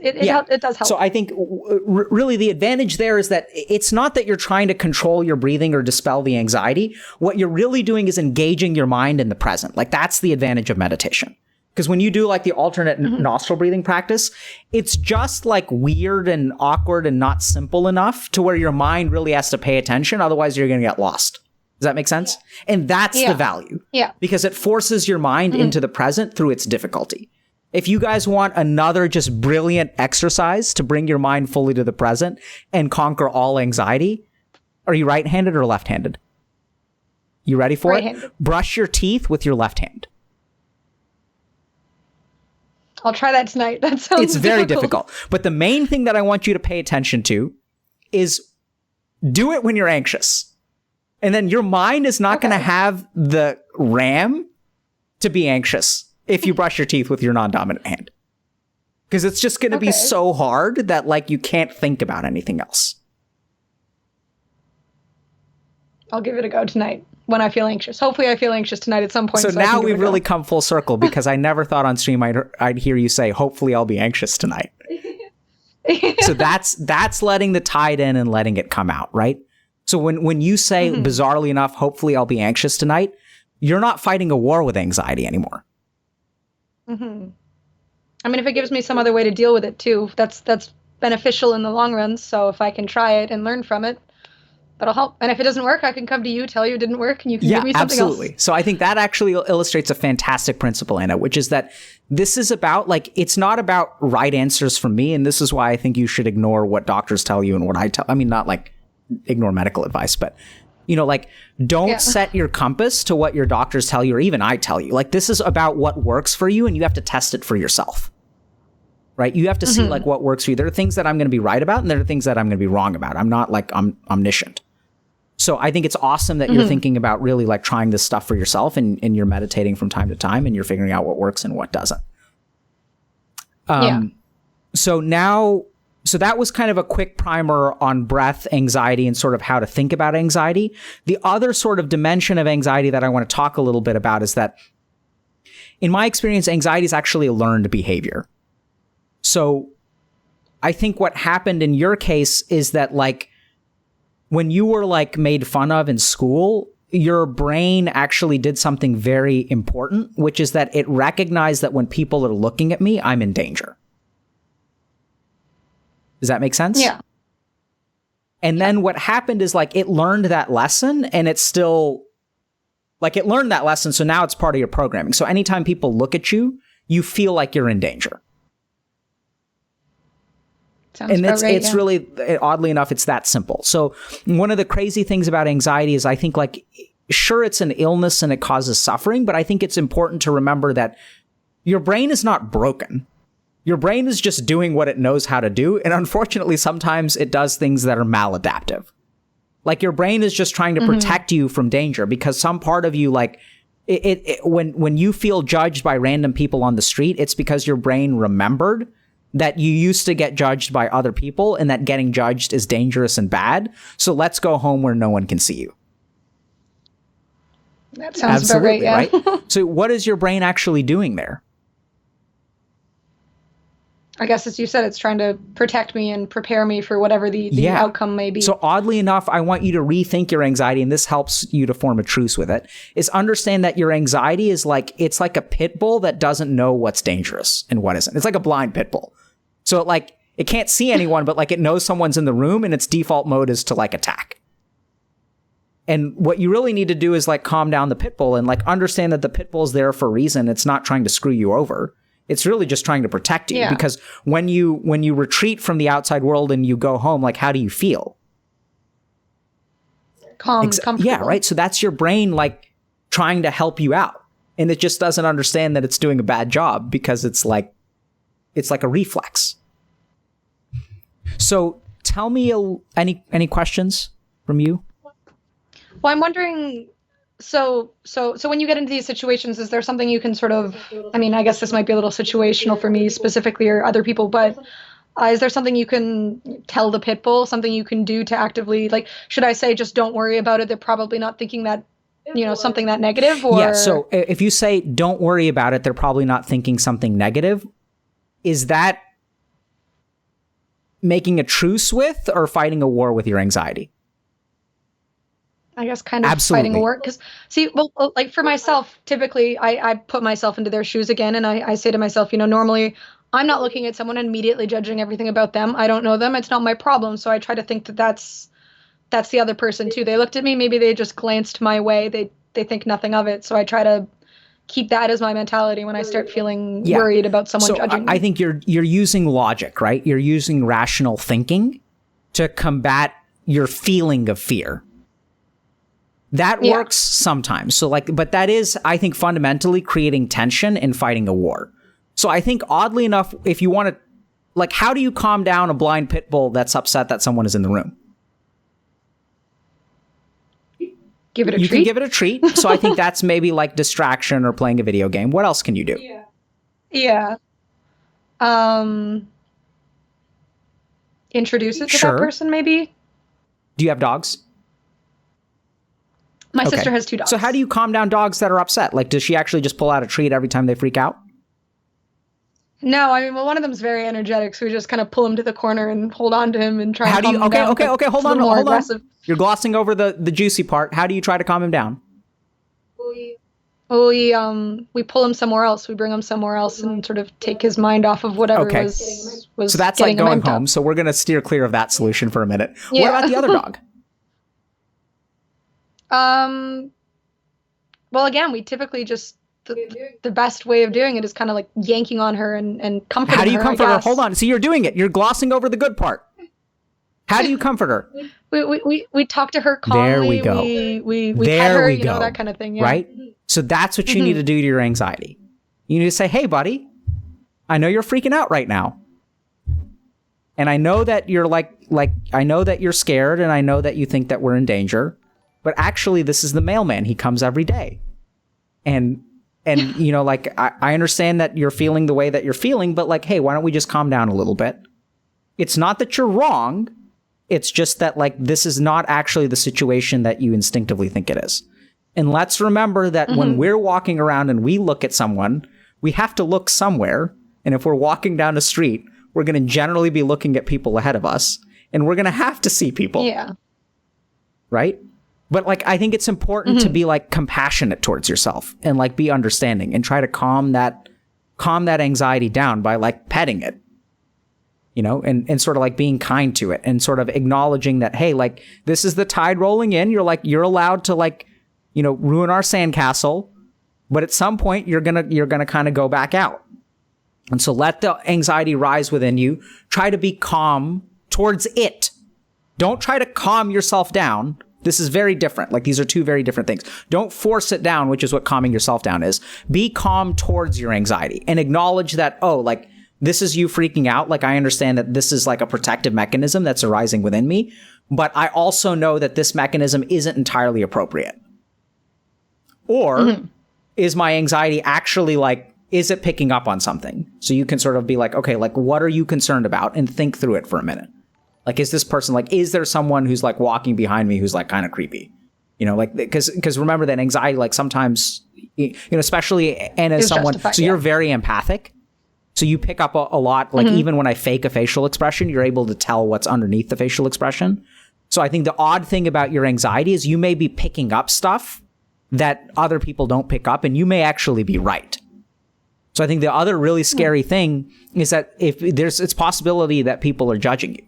does help. So I think really the advantage there is that it's not that you're trying to control your breathing or dispel the anxiety. What you're really doing is engaging your mind in the present. Like, that's the advantage of meditation. Because when you do, like, the alternate nostril breathing practice, it's just, like, weird and awkward and not simple enough to where your mind really has to pay attention. Otherwise, you're going to get lost. Does that make sense? Yeah. And that's the value. Yeah. Because it forces your mind into the present through its difficulty. If you guys want another just brilliant exercise to bring your mind fully to the present and conquer all anxiety, are you right-handed or left-handed? You ready for it? Brush your teeth with your left hand. I'll try that tonight. That sounds It's very difficult. But the main thing that I want you to pay attention to is do it when you're anxious. And then your mind is not going to have the RAM to be anxious if you brush your teeth with your non-dominant hand. Because it's just going to be so hard that, like, you can't think about anything else. I'll give it a go tonight. when I feel anxious. Hopefully I feel anxious tonight at some point. So now we've really come full circle, because I never thought on stream I'd hear you say, hopefully I'll be anxious tonight. So that's letting the tide in and letting it come out, right? So when you say, bizarrely enough, hopefully I'll be anxious tonight, you're not fighting a war with anxiety anymore. I mean, if it gives me some other way to deal with it too, that's beneficial in the long run. So if I can try it and learn from it, that'll help. And if it doesn't work, I can come to you, tell you it didn't work, and you can give me something absolutely. else. So I think that actually illustrates a fantastic principle, Anna, which is that this is about, like, it's not about right answers from me. And this is why I think you should ignore what doctors tell you and what I tell. I mean, not like ignore medical advice, but, you know, like, don't set your compass to what your doctors tell you or even I tell you. Like, this is about what works for you, and you have to test it for yourself. Right? You have to see, like, what works for you. There are things that I'm going to be right about, and there are things that I'm going to be wrong about. I'm not, like, omniscient. So I think it's awesome that you're thinking about really, like, trying this stuff for yourself, and you're meditating from time to time, and you're figuring out what works and what doesn't. So that was kind of a quick primer on breath, anxiety, and sort of how to think about anxiety. The other sort of dimension of anxiety that I want to talk a little bit about is that, in my experience, anxiety is actually a learned behavior. So I think what happened in your case is that, like, when you were, like, made fun of in school, your brain actually did something very important, which is that it recognized that when people are looking at me, I'm in danger. Does that make sense? Yeah. And then what happened is, like, it learned that lesson, and it's still, like, it learned that lesson. So now it's part of your programming. So anytime people look at you, you feel like you're in danger. Sounds about right, it's really, oddly enough, it's that simple. So one of the crazy things about anxiety is, I think, like, sure, it's an illness and it causes suffering, but I think it's important to remember that your brain is not broken. Your brain is just doing what it knows how to do. And unfortunately, sometimes it does things that are maladaptive. Like, your brain is just trying to protect you from danger, because some part of you, like, when you feel judged by random people on the street, it's because your brain remembered that you used to get judged by other people, and that getting judged is dangerous and bad. So let's go home where no one can see you. That sounds about right, yeah. Right? So what is your brain actually doing there? I guess, as you said, it's trying to protect me and prepare me for whatever the outcome may be. So oddly enough, I want you to rethink your anxiety, and this helps you to form a truce with it, is understand that your anxiety is like, it's like a pit bull that doesn't know what's dangerous and what isn't. It's like a blind pit bull. So it can't see anyone, but, like, it knows someone's in the room, and its default mode is to, like, attack. And what you really need to do is, like, calm down the pit bull and, like, understand that the pit bull's there for a reason. It's not trying to screw you over. It's really just trying to protect you, because when you retreat from the outside world and you go home, like, how do you feel? Calm, comfortable. Yeah, right. So that's your brain, like, trying to help you out, and it just doesn't understand that it's doing a bad job, because it's like a reflex. So tell me any questions from you? Well, I'm wondering, so when you get into these situations, is there something you can sort of, I mean, I guess this might be a little situational for me specifically, or other people, but is there something you can tell the pit bull, something you can do to actively, like, should I say just don't worry about it? They're probably not thinking that, something that negative, or? Yeah, so if you say don't worry about it, they're probably not thinking something negative. Is that making a truce with, or fighting a war with your anxiety? I guess kind of fighting a war. Because, see, well, like, for myself, typically I put myself into their shoes again, and I say to myself, normally I'm not looking at someone and immediately judging everything about them. I don't know them. It's not my problem. So I try to think that that's the other person too. They looked at me, maybe they just glanced my way. They think nothing of it. So I try to keep that as my mentality when I start feeling worried about someone judging me. I think you're using logic, right? You're using rational thinking to combat your feeling of fear. That works sometimes. So, like, but that is, I think, fundamentally creating tension and fighting a war. So I think, oddly enough, if you want to, like, how do you calm down a blind pit bull that's upset that someone is in the room? Give it a treat. You can give it a treat. So I think that's maybe like distraction or playing a video game. What else can you do? Yeah. Introduce it to that person, maybe. Do you have dogs? My sister has 2 dogs. So how do you calm down dogs that are upset? Like, does she actually just pull out a treat every time they freak out? No, I mean, well, one of them's very energetic, so we just kind of pull him to the corner and hold on to him and try and calm him down. Okay, hold on. You're glossing over the juicy part. How do you try to calm him down? Well, we pull him somewhere else. We bring him somewhere else and sort of take his mind off of whatever was so that's like going home. So we're going to steer clear of that solution for a minute. Yeah. What about the other dog? Well, again, we typically just the best way of doing it is kind of like yanking on her and comforting her. How do you comfort her? Hold on. See, you're doing it. You're glossing over the good part. How do you comfort her? We talk to her calmly. There we go. We pet her, you know, that kind of thing. Yeah. Right? So that's what you need to do to your anxiety. You need to say, hey, buddy, I know you're freaking out right now. And I know that you're I know that you're scared and I know that you think that we're in danger. But actually, this is the mailman. He comes every day. And you know, like, I understand that you're feeling the way that you're feeling, but like, hey, why don't we just calm down a little bit? It's not that you're wrong. It's just that, like, this is not actually the situation that you instinctively think it is. And let's remember that when we're walking around and we look at someone, we have to look somewhere. And if we're walking down the street, we're going to generally be looking at people ahead of us. And we're going to have to see people. Yeah. Right? But, like, I think it's important to be, like, compassionate towards yourself and, like, be understanding and try to calm that anxiety down by, like, petting it. You know, and sort of like being kind to it and sort of acknowledging that, hey, like, this is the tide rolling in. You're allowed to, like, you know, ruin our sandcastle, but at some point you're gonna kind of go back out. And so let the anxiety rise within you. Try to be calm towards it. Don't try to calm yourself down. This is very different. Like, these are two very different things. Don't force it down, which is what calming yourself down is. Be calm towards your anxiety and acknowledge that, oh, like, this is you freaking out. Like, I understand that this is like a protective mechanism that's arising within me, but I also know that this mechanism isn't entirely appropriate. Or is my anxiety actually, like, is it picking up on something? So you can sort of be like, okay, like, what are you concerned about? And think through it for a minute. Like, is this person, like, is there someone who's, like, walking behind me who's, like, kind of creepy? You know, like, because remember that anxiety, like, sometimes, you know, especially, and as someone, so you're very empathic. So you pick up a lot, like, even when I fake a facial expression, you're able to tell what's underneath the facial expression. So I think the odd thing about your anxiety is you may be picking up stuff that other people don't pick up, and you may actually be right. So I think the other really scary thing is that if it's possibility that people are judging you.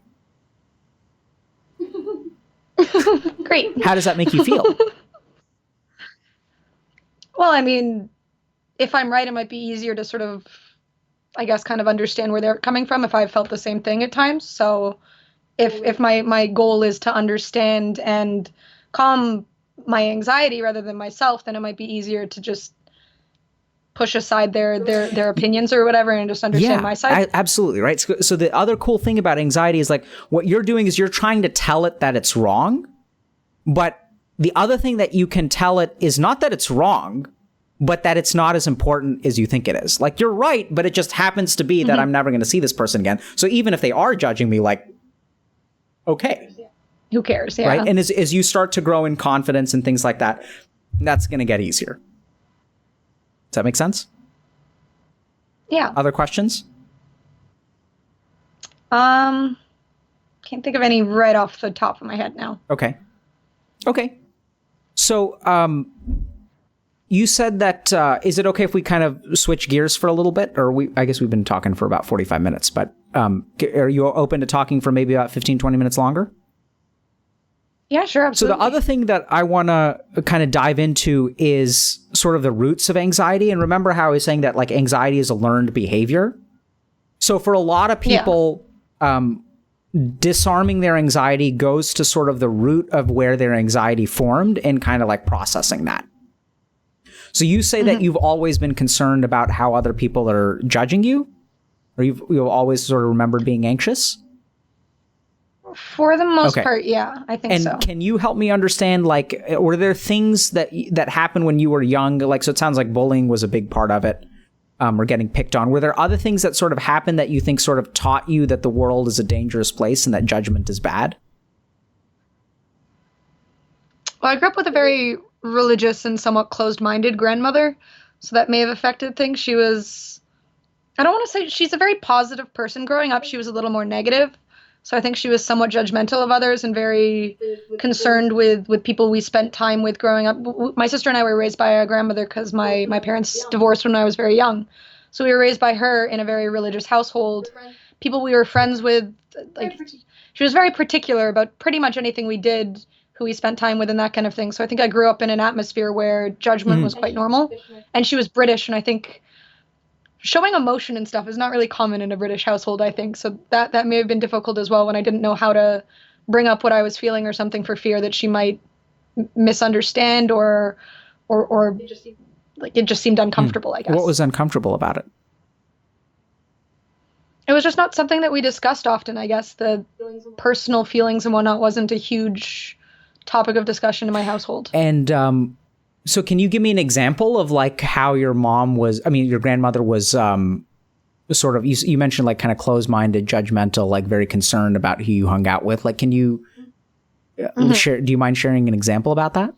Great. How does that make you feel? Well, I mean, if I'm right, it might be easier to sort of, I guess, kind of understand where they're coming from if I've felt the same thing at times. So if my goal is to understand and calm my anxiety rather than myself, then it might be easier to just push aside their opinions or whatever and just understand my side. Absolutely, right? So the other cool thing about anxiety is, like, what you're doing is you're trying to tell it that it's wrong. But the other thing that you can tell it is not that it's wrong, but that it's not as important as you think it is. Like, you're right, but it just happens to be that I'm never going to see this person again. So even if they are judging me, like, okay. Who cares? Yeah. Right? And as you start to grow in confidence and things like that, that's going to get easier. Does that make sense? Yeah. Other questions? Can't think of any right off the top of my head now. Okay. So, you said that, is it okay if we kind of switch gears for a little bit? Or I guess we've been talking for about 45 minutes, but are you open to talking for maybe about 15, 20 minutes longer? Yeah, sure. Absolutely. So the other thing that I want to kind of dive into is sort of the roots of anxiety. And remember how I was saying that, like, anxiety is a learned behavior. So for a lot of people, disarming their anxiety goes to sort of the root of where their anxiety formed and kind of like processing that. So you say that you've always been concerned about how other people are judging you, or you've always sort of remembered being anxious? For the most part, yeah, I think so. And can you help me understand, like, were there things that happened when you were young? Like, so it sounds like bullying was a big part of it, or getting picked on. Were there other things that sort of happened that you think sort of taught you that the world is a dangerous place and that judgment is bad? Well, I grew up with a very religious and somewhat closed-minded grandmother, so that may have affected things. She was, I don't want to say she's a very positive person. Growing up, she was a little more negative. So I think she was somewhat judgmental of others and very concerned with people we spent time with growing up. My sister and I were raised by a grandmother because my parents divorced when I was very young. So we were raised by her in a very religious household. People we were friends with, like, she was very particular about pretty much anything we did, who we spent time with, and that kind of thing. So I think I grew up in an atmosphere where judgment was quite normal. And she was British, and I think showing emotion and stuff is not really common in a British household, I think. So that may have been difficult as well when I didn't know how to bring up what I was feeling or something for fear that she might misunderstand or like it just seemed uncomfortable, I guess. What was uncomfortable about it? It was just not something that we discussed often, I guess. The personal feelings and whatnot wasn't a huge topic of discussion in my household. And so can you give me an example of like how your grandmother was sort of, you mentioned like kind of closed-minded, judgmental, like very concerned about who you hung out with. Like, can you share, do you mind sharing an example about that?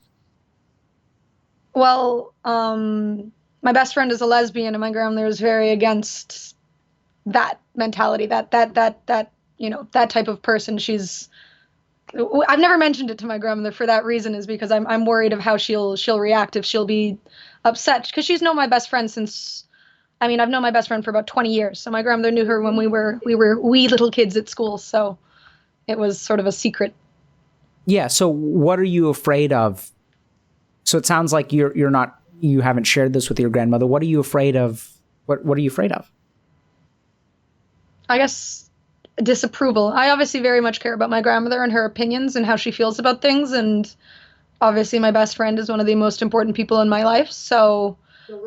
Well, my best friend is a lesbian, and my grandmother is very against that mentality, that type of person. I've never mentioned it to my grandmother for that reason, is because I'm worried of how she'll react, if she'll be upset, because she's known my best friend since, I've known my best friend for about 20 years. So my grandmother knew her when we were wee little kids at school. So it was sort of a secret. Yeah. So what are you afraid of? So it sounds like you haven't shared this with your grandmother. What are you afraid of? What are you afraid of? I guess disapproval. I obviously very much care about my grandmother and her opinions and how she feels about things. And obviously my best friend is one of the most important people in my life. So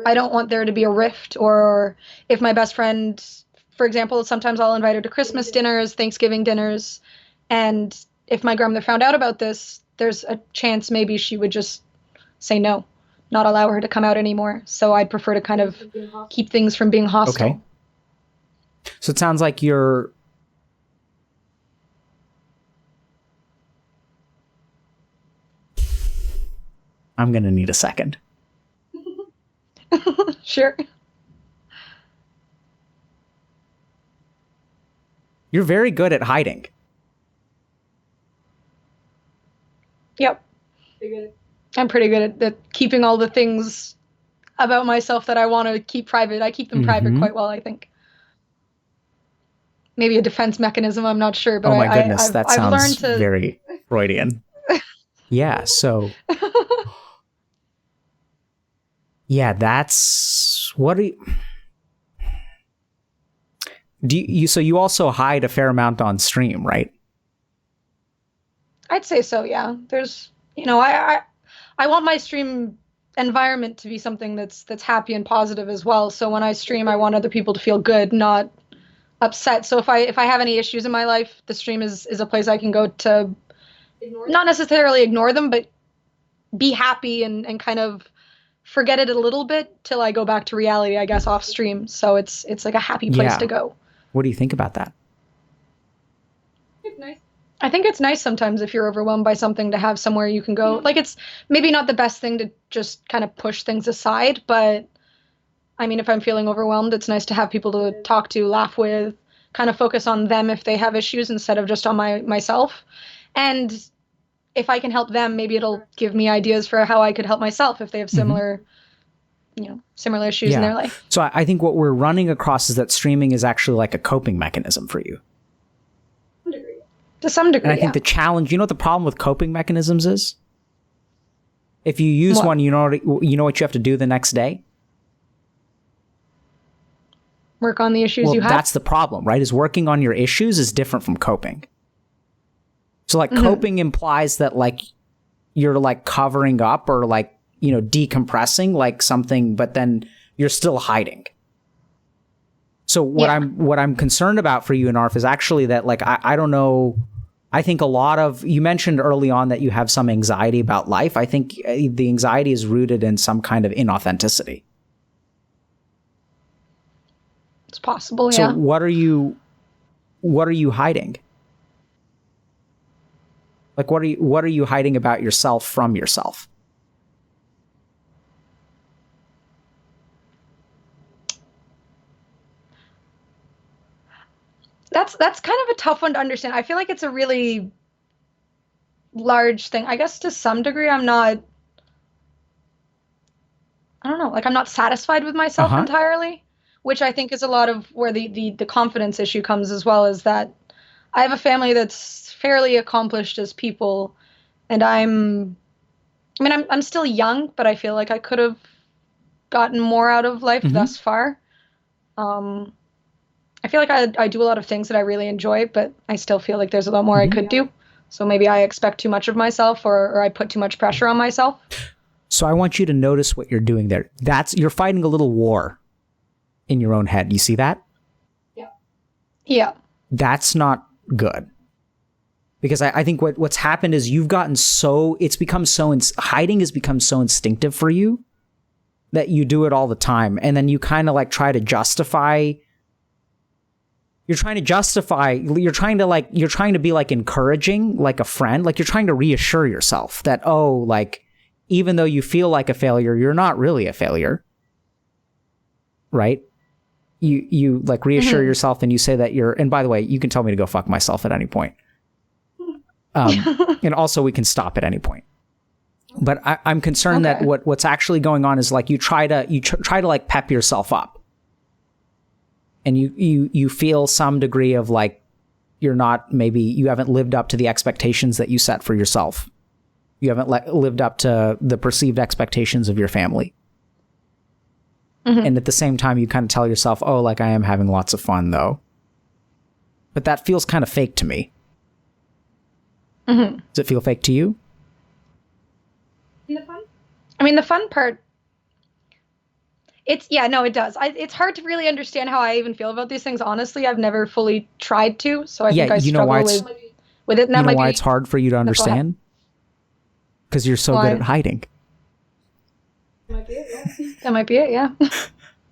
I don't want there to be a rift, or if my best friend, for example, sometimes I'll invite her to Christmas dinners, Thanksgiving dinners. And if my grandmother found out about this, there's a chance maybe she would just say no, not allow her to come out anymore. So I'd prefer to kind of keep things from being hostile. Okay. So it sounds like you're... I'm going to need a second. Sure. You're very good at hiding. Yep. I'm pretty good at keeping all the things about myself that I want to keep private. I keep them private quite well, I think. Maybe a defense mechanism, I'm not sure. But oh my goodness, that I've sounds learned to... very Freudian. Yeah, so... Yeah, that's... What do you... So you also hide a fair amount on stream, right? I'd say so, yeah. There's... I want my stream environment to be something that's happy and positive as well. So when I stream, I want other people to feel good, not upset. So if I have any issues in my life, the stream is a place I can go to not necessarily ignore them, but be happy and kind of forget it a little bit till I go back to reality, I guess, off stream. So it's like a happy place to go. What do you think about that? It's nice. I think it's nice sometimes if you're overwhelmed by something to have somewhere you can go. Like, it's maybe not the best thing to just kind of push things aside, but if I'm feeling overwhelmed, it's nice to have people to talk to, laugh with, kind of focus on them if they have issues instead of just on myself. And if I can help them, maybe it'll give me ideas for how I could help myself if they have similar issues in their life. So I think what we're running across is that streaming is actually like a coping mechanism for you. To some degree, and I think the challenge, what the problem with coping mechanisms is? If you use one, you know what you have to do the next day? Work on the issues you have? That's the problem, right? Is working on your issues is different from coping. So like coping implies that like you're like covering up or like, decompressing like something, but then you're still hiding. So what I'm concerned about for you, Annarf, is actually that like, I don't know. I think a lot of, you mentioned early on that you have some anxiety about life. I think the anxiety is rooted in some kind of inauthenticity. It's possible, yeah. So what are you hiding? Like, what are you hiding about yourself from yourself? That's kind of a tough one to understand. I feel like it's a really large thing. I guess to some degree I don't know, like I'm not satisfied with myself Uh-huh. entirely, which I think is a lot of where the confidence issue comes as well, is that I have a family that's fairly accomplished as people, and I'm still young, but I feel like I could have gotten more out of life Mm-hmm. thus far. Um, I feel like I do a lot of things that I really enjoy, but I still feel like there's a lot more I Mm-hmm. could do. So maybe I expect too much of myself, or I put too much pressure on myself. So I want you to notice what you're doing there. You're fighting a little war in your own head. You see that? Yeah. That's not good. Because I think what's happened is hiding has become so instinctive for you that you do it all the time. And then you kind of like try to justify, you're trying to be like encouraging, like a friend, like you're trying to reassure yourself that, oh, like, even though you feel like a failure, you're not really a failure. Right? You like reassure yourself, and you say that and by the way, you can tell me to go fuck myself at any point. And also we can stop at any point. But I'm concerned that what's actually going on is like you try to like pep yourself up, and you feel some degree of like you haven't lived up to the expectations that you set for yourself. You haven't lived up to the perceived expectations of your family. And at the same time, you kind of tell yourself, oh, like I am having lots of fun though. But that feels kind of fake to me. Does it feel fake to you? I mean, the fun part, it does. It's hard to really understand how I even feel about these things. Honestly, I've never fully tried to, so I think I struggle with it. And you know why it's hard for you to understand? Because you're so good at hiding. That might be it, yeah.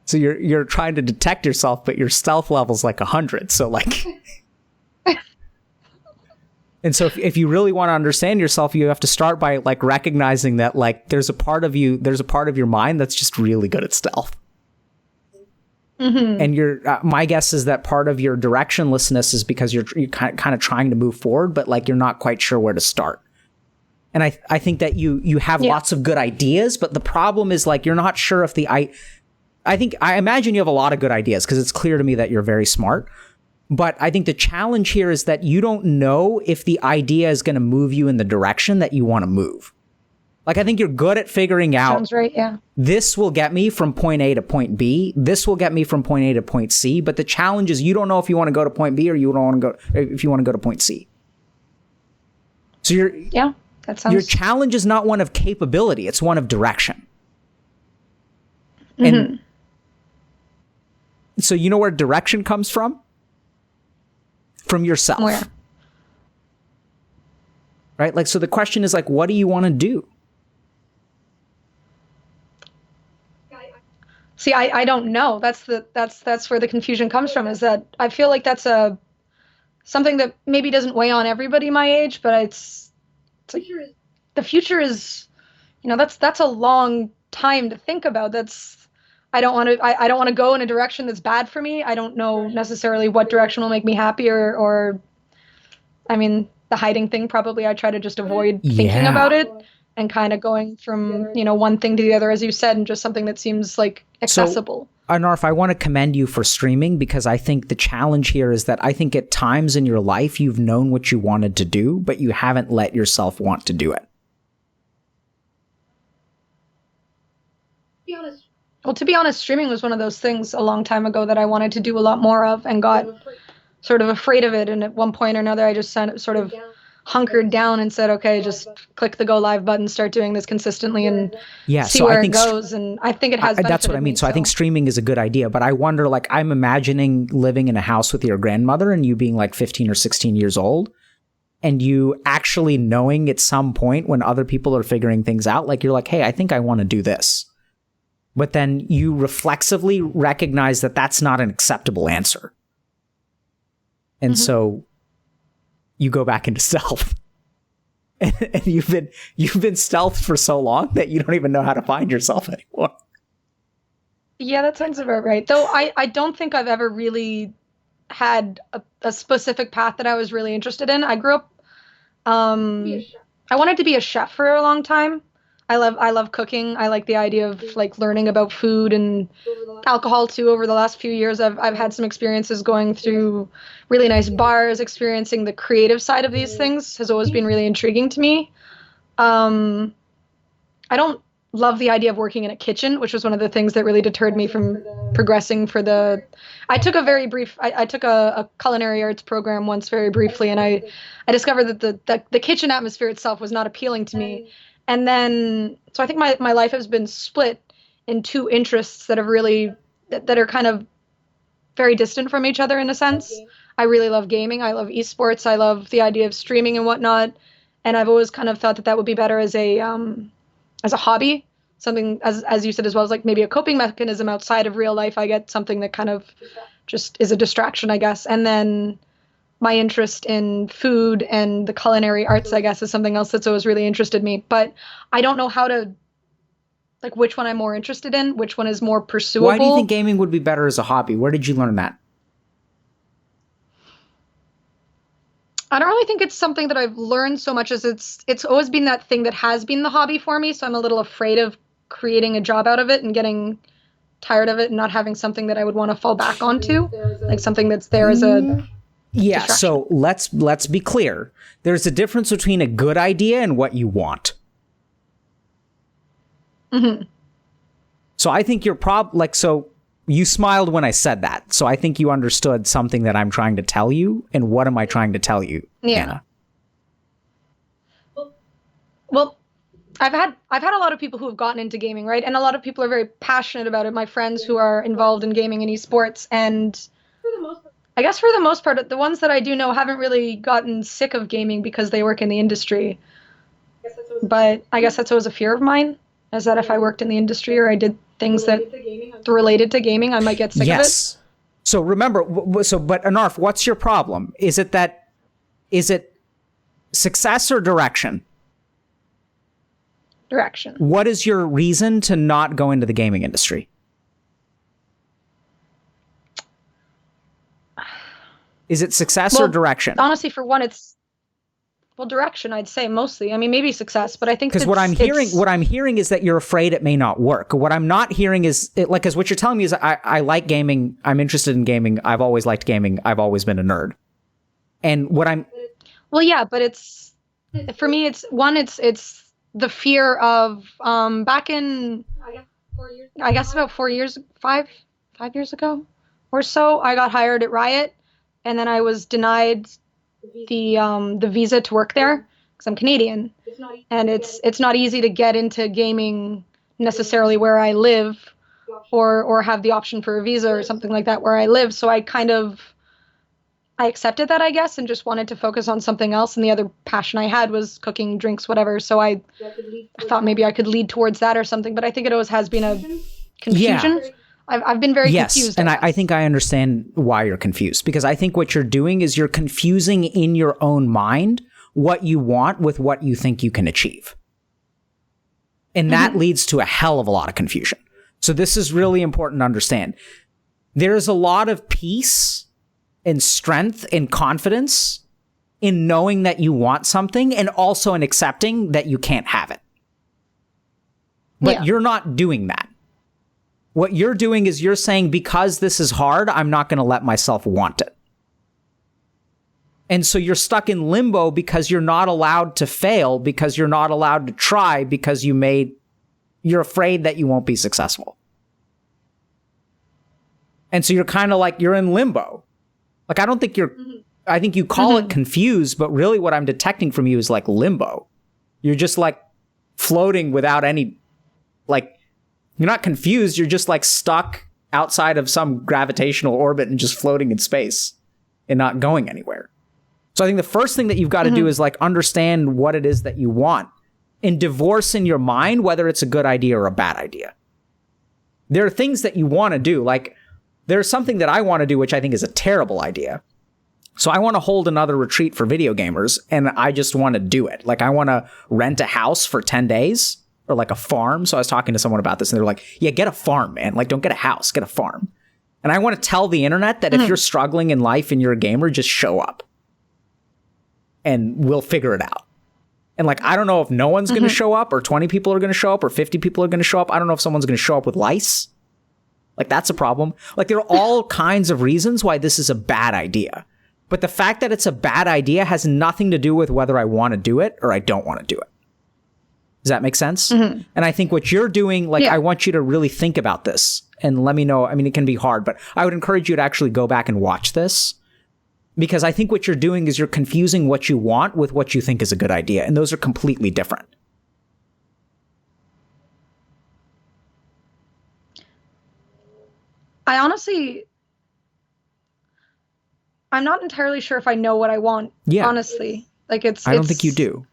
So you're trying to detect yourself, but your stealth level's like 100. So like, and so if you really want to understand yourself, you have to start by like recognizing that like there's a part of your mind that's just really good at stealth. And my guess is that part of your directionlessness is because you're kind of trying to move forward, but like you're not quite sure where to start. And I think that you have lots of good ideas, but the problem is like you're not sure if I imagine you have a lot of good ideas because it's clear to me that you're very smart. But I think the challenge here is that you don't know if the idea is going to move you in the direction that you want to move. Like, I think you're good at figuring out, sounds right, yeah. This will get me from point A to point B. This will get me from point A to point C. But the challenge is you don't know if you want to go to point B or if you want to go to point C. So your challenge is not one of capability. It's one of direction. And so you know where direction comes from? From yourself. Where? Right? Like, so the question is like, what do you want to do? See, I don't know. That's where the confusion comes from, is that I feel like that's something that maybe doesn't weigh on everybody my age, but it's like, the future is, that's a long time to think about. I don't want to go in a direction that's bad for me. I don't know necessarily what direction will make me happy, or I mean, the hiding thing, probably I try to just avoid thinking about it and kind of going from, one thing to the other, as you said, and just something that seems like accessible. So, Annarf, I want to commend you for streaming, because I think the challenge here is that I think at times in your life you've known what you wanted to do, but you haven't let yourself want to do it. Well, to be honest, streaming was one of those things a long time ago that I wanted to do a lot more of and got sort of afraid of it. And at one point or another, I just sort of hunkered down and said, okay, just click the go live button, start doing this consistently and see where it goes. And I think it has benefited that's what I mean. So I think streaming is a good idea, but I wonder, like, I'm imagining living in a house with your grandmother and you being like 15 or 16 years old, and you actually knowing at some point when other people are figuring things out, like, you're like, hey, I think I want to do this. But then you reflexively recognize that that's not an acceptable answer. And so you go back into stealth. And you've been stealthed for so long that you don't even know how to find yourself anymore. Yeah, that sounds about right. Though I don't think I've ever really had a specific path that I was really interested in. I grew up, I wanted to be a chef for a long time. I love cooking. I like the idea of like learning about food and alcohol too. Over the last few years, I've had some experiences going through really nice bars. Experiencing the creative side of these things has always been really intriguing to me. I don't love the idea of working in a kitchen, which was one of the things that really deterred me from progressing for the. I took a very brief. I took a culinary arts program once very briefly, and I discovered that the kitchen atmosphere itself was not appealing to me. And then, so I think my life has been split in two interests that have really that are kind of very distant from each other in a sense. I really love gaming. I love esports. I love the idea of streaming and whatnot. And I've always kind of thought that would be better as a hobby, something as you said as well, as like maybe a coping mechanism outside of real life. I get something that kind of just is a distraction, I guess. And then my interest in food and the culinary arts, I guess, is something else that's always really interested me. But I don't know how to, like, which one I'm more interested in, which one is more pursuable. Why do you think gaming would be better as a hobby? Where did you learn that? I don't really think it's something that I've learned so much as it's always been that thing that has been the hobby for me. So I'm a little afraid of creating a job out of it and getting tired of it and not having something that I would want to fall back onto, like something that's there as a yeah. So let's be clear. There's a difference between a good idea and what you want. Mm-hmm. So I think you're so you smiled when I said that. So I think you understood something that I'm trying to tell you. And what am I trying to tell you, Anna? Well, I've had a lot of people who have gotten into gaming, right? And a lot of people are very passionate about it. My friends who are involved in gaming and esports, and I guess for the most part, the ones that I do know haven't really gotten sick of gaming because they work in the industry. But I guess that's always a fear of mine, is that if I worked in the industry or I did things that related to gaming, I might get sick of it. So remember, but Annarf, what's your problem? Is it success or direction? Direction. What is your reason to not go into the gaming industry? Is it success or direction? Honestly, for one, it's direction. I'd say mostly. I mean, maybe success, but I think because what I'm hearing is that you're afraid it may not work. What I'm not hearing is because what you're telling me is I like gaming. I'm interested in gaming. I've always liked gaming. I've always been a nerd. And what I'm yeah, but it's for me. It's the fear of back in I guess about 5 years ago or so, I got hired at Riot, and then I was denied the visa to work there because I'm Canadian, and it's not easy to get into gaming necessarily where I live, or have the option for a visa or something like that where I live. So I accepted that, I guess, and just wanted to focus on something else. And the other passion I had was cooking, drinks, whatever. So I thought maybe I could lead towards that or something. But I think it always has been a confusion. Yeah. I've been very confused. And I think I understand why you're confused, because I think what you're doing is you're confusing in your own mind what you want with what you think you can achieve. And that leads to a hell of a lot of confusion. So this is really important to understand. There's a lot of peace and strength and confidence in knowing that you want something, and also in accepting that you can't have it. But you're not doing that. What you're doing is you're saying, because this is hard, I'm not going to let myself want it. And so you're stuck in limbo because you're not allowed to fail, because you're not allowed to try, because you're afraid that you won't be successful. And so you're kind of like, you're in limbo. Like, I don't think I think you call it confused, but really what I'm detecting from you is like limbo. You're just like floating without any, like, you're not confused. You're just like stuck outside of some gravitational orbit and just floating in space and not going anywhere. So I think the first thing that you've got to do is like understand what it is that you want and divorce in your mind whether it's a good idea or a bad idea. There are things that you want to do. Like, there's something that I want to do, which I think is a terrible idea. So I want to hold another retreat for video gamers, and I just want to do it. Like, I want to rent a house for 10 days or like a farm. So I was talking to someone about this, and they were like, yeah, get a farm, man. Like, don't get a house, get a farm. And I want to tell the internet that if you're struggling in life and you're a gamer, just show up and we'll figure it out. And like, I don't know if no one's going to show up or 20 people are going to show up or 50 people are going to show up. I don't know if someone's going to show up with lice. Like, that's a problem. Like, there are all kinds of reasons why this is a bad idea. But the fact that it's a bad idea has nothing to do with whether I want to do it or I don't want to do it. Does that make sense? And I think what you're doing, like, I want you to really think about this and let me know. I mean, it can be hard, but I would encourage you to actually go back and watch this, because I think what you're doing is you're confusing what you want with what you think is a good idea. And those are completely different. I'm not entirely sure if I know what I want, honestly. Like, I don't think you do.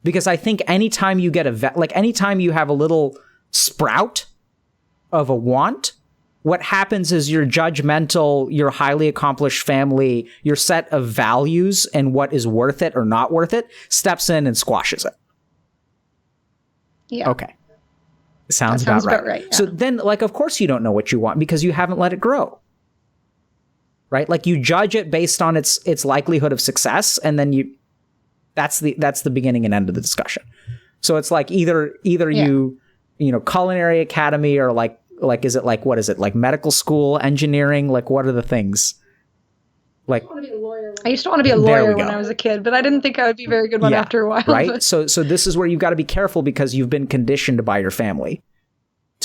Because I think anytime you get anytime you have a little sprout of a want, what happens is your judgmental, your highly accomplished family, your set of values and what is worth it or not worth it steps in and squashes it. Yeah. Okay. Sounds about right. Yeah. So then, like, of course you don't know what you want because you haven't let it grow. Right? Like, you judge it based on its likelihood of success, and then that's the beginning and end of the discussion. So it's like either you culinary academy or like is it like, what is it, like medical school, engineering, like what are the things? Like, I used to want to be a lawyer when I was a kid, but I didn't think I would be a very good one after a while. Right? So this is where you've got to be careful because you've been conditioned by your family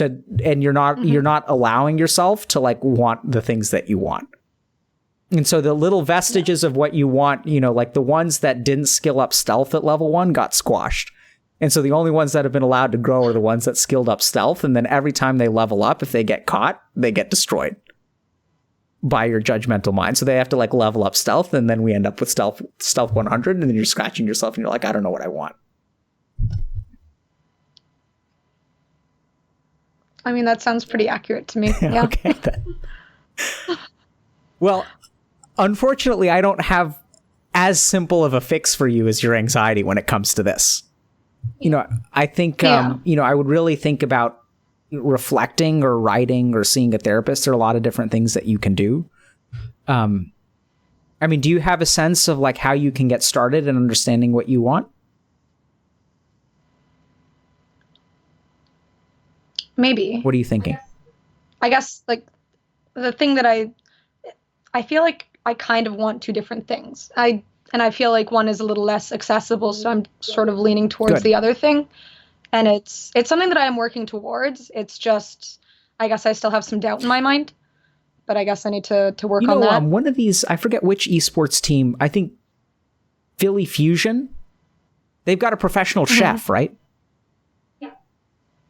and you're not allowing yourself to like want the things that you want. And so the little vestiges of what you want, like the ones that didn't skill up stealth at level 1 got squashed. And so the only ones that have been allowed to grow are the ones that skilled up stealth. And then every time they level up, if they get caught, they get destroyed by your judgmental mind. So they have to like level up stealth. And then we end up with stealth 100. And then you're scratching yourself and you're like, I don't know what I want. I mean, that sounds pretty accurate to me. Yeah. Okay. Well, unfortunately, I don't have as simple of a fix for you as your anxiety when it comes to this. I think, I would really think about reflecting or writing or seeing a therapist. There are a lot of different things that you can do. I mean, do you have a sense of like how you can get started in understanding what you want? Maybe. What are you thinking? I guess like the thing that I feel like I kind of want two different things. I feel like one is a little less accessible, so I'm sort of leaning towards the other thing. And it's something that I am working towards. It's just, I guess I still have some doubt in my mind, but I guess I need to work on that. One of these, I forget which esports team, I think Philly Fusion, they've got a professional chef, right?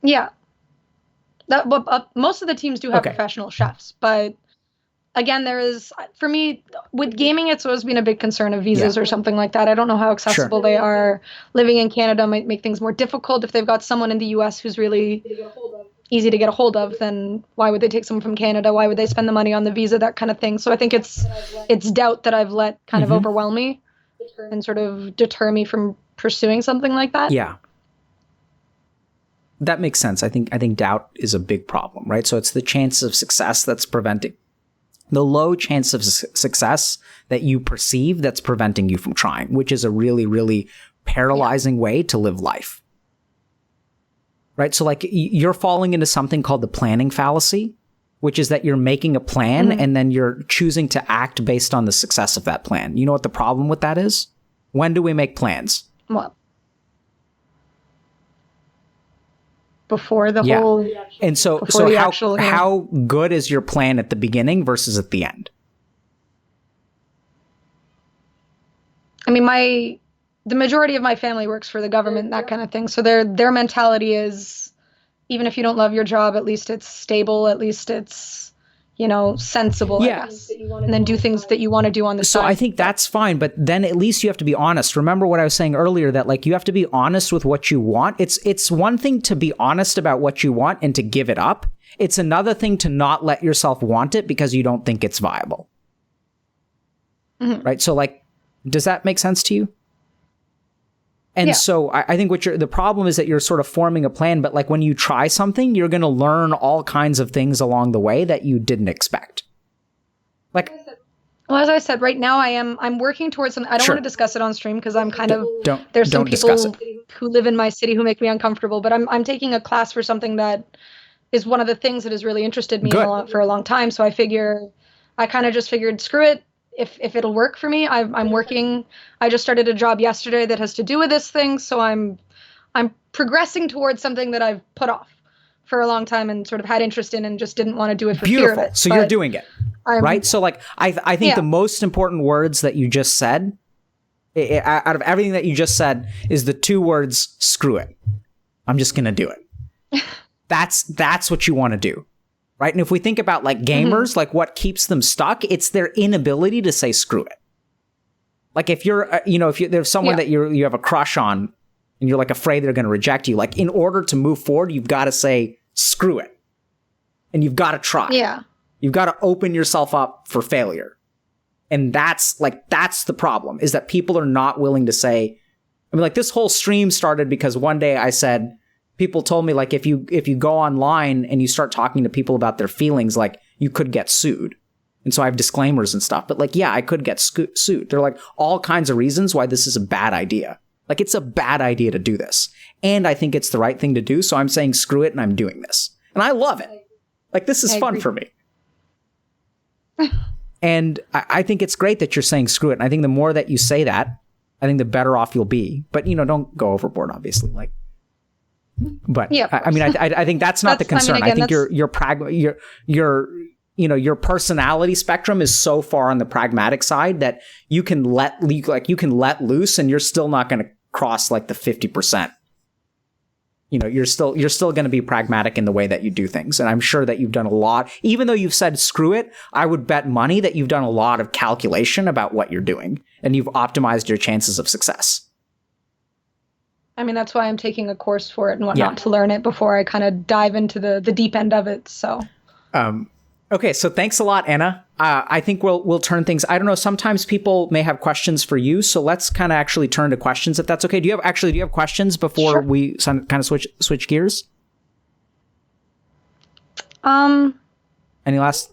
Yeah. Most of the teams do have professional chefs, but again, there is, for me, with gaming, it's always been a big concern of visas or something like that. I don't know how accessible they are. Living in Canada might make things more difficult. If they've got someone in the US who's really easy to get a hold of, then why would they take someone from Canada? Why would they spend the money on the visa? That kind of thing. So I think it's doubt that I've let kind of overwhelm me and sort of deter me from pursuing something like that. Yeah. That makes sense. I think doubt is a big problem, right? So it's the chance of success that's preventing the low chance of success that you perceive that's preventing you from trying, which is a really, really paralyzing way to live life. Right? So like you're falling into something called the planning fallacy, which is that you're making a plan and then you're choosing to act based on the success of that plan. You know what the problem with that is? When do we make plans? Well, before the whole, and so how good is your plan at the beginning versus at the end? I mean, the majority of my family works for the government, that kind of thing. So their mentality is, even if you don't love your job, at least it's stable, at least it's, sensible, I guess. And then do things that you want to do on the side. So I think that's fine, but then at least you have to be honest. Remember what I was saying earlier, that like you have to be honest with what you want. It's one thing to be honest about what you want and to give it up. It's another thing to not let yourself want it because you don't think it's viable. Right? So like, does that make sense to you? And so I think the problem is that you're sort of forming a plan, but like when you try something, you're going to learn all kinds of things along the way that you didn't expect. Like, well, as I said, right now I'm working towards something. I don't want to discuss it on stream because I'm kind of, there's some people who live in my city who make me uncomfortable, but I'm taking a class for something that is one of the things that has really interested me for a long time. So I kind of just figured, screw it. If it'll work for me, I'm working. I just started a job yesterday that has to do with this thing. So I'm progressing towards something that I've put off for a long time and sort of had interest in and just didn't want to do it for fear of it. So you're doing it, right? So like, I think the most important words that you just said, out of everything that you just said, is the 2 words, screw it. I'm just going to do it. That's what you want to do. Right. And if we think about like gamers, like what keeps them stuck, it's their inability to say screw it. Like if you're, if there's someone that you have a crush on and you're like afraid they're going to reject you, like in order to move forward, you've got to say screw it. And you've got to try. Yeah. You've got to open yourself up for failure. And that's the problem, is that people are not willing to say, I mean, like this whole stream started because one day I said, people told me, like, if you go online and you start talking to people about their feelings, like, you could get sued. And so I have disclaimers and stuff. But, like, yeah, I could get sued. There are, like, all kinds of reasons why this is a bad idea. Like, it's a bad idea to do this. And I think it's the right thing to do. So I'm saying screw it and I'm doing this. And I love it. Like, this is fun for me. And I think it's great that you're saying screw it. And I think the more that you say that, I think the better off you'll be. But, don't go overboard, obviously. Like, but I mean, I think that's not the concern. I think your personality spectrum is so far on the pragmatic side that you can let loose and you're still not going to cross like the 50%. You're still going to be pragmatic in the way that you do things. And I'm sure that you've done a lot, even though you've said screw it. I would bet money that you've done a lot of calculation about what you're doing and you've optimized your chances of success. I mean, that's why I'm taking a course for it and whatnot to learn it before I kind of dive into the deep end of it. So, okay. So thanks a lot, Anna. I think we'll turn things. I don't know. Sometimes people may have questions for you, so let's kind of actually turn to questions if that's okay. Do you have questions before we kind of switch gears? Any last?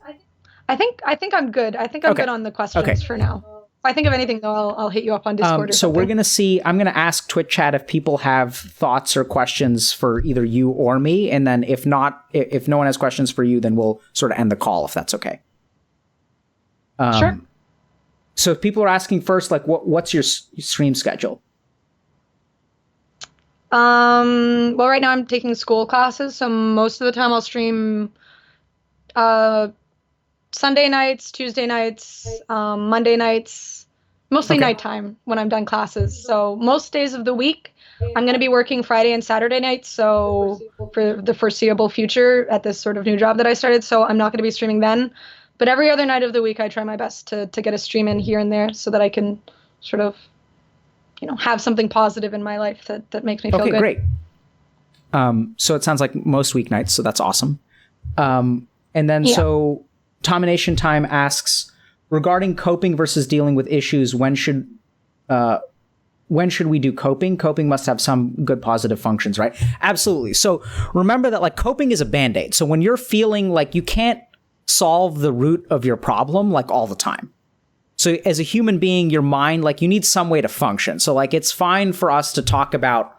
I think I'm good. I think I'm good on the questions for now. If I think of anything, though, I'll hit you up on Discord or so something. We're going to see. I'm going to ask Twitch chat if people have thoughts or questions for either you or me. And then if not, if no one has questions for you, then we'll sort of end the call if that's okay. Sure. So if people are asking first, like, what's your stream schedule? Well, right now I'm taking school classes. So most of the time I'll stream Sunday nights, Tuesday nights, Monday nights, mostly nighttime when I'm done classes. So most days of the week, I'm going to be working Friday and Saturday nights. So for the foreseeable future at this sort of new job that I started. So I'm not going to be streaming then. But every other night of the week, I try my best to get a stream in here and there so that I can sort of, have something positive in my life that makes me feel good. Okay, great. So it sounds like most weeknights. So that's awesome. And then so Domination Time asks, regarding coping versus dealing with issues, when should we do coping? Coping must have some good positive functions, right? Absolutely. So remember that like coping is a Band-Aid. So when you're feeling like you can't solve the root of your problem like all the time. So as a human being, your mind, like you need some way to function. So like it's fine for us to talk about,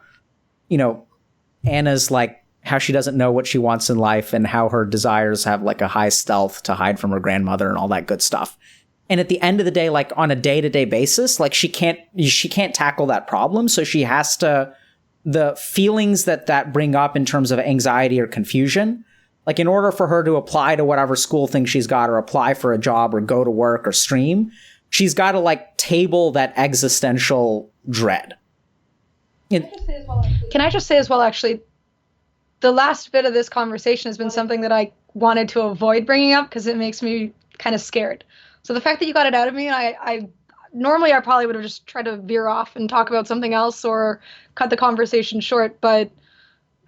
Anna's like how she doesn't know what she wants in life and how her desires have like a high stealth to hide from her grandmother and all that good stuff. And at the end of the day, like on a day-to-day basis, like she can't tackle that problem. So she has to, the feelings that bring up in terms of anxiety or confusion, like in order for her to apply to whatever school thing she's got or apply for a job or go to work or stream, she's got to like table that existential dread. Can I just say as well, actually, the last bit of this conversation has been something that I wanted to avoid bringing up because it makes me kind of scared. So the fact that you got it out of me, I normally I probably would have just tried to veer off and talk about something else or cut the conversation short. But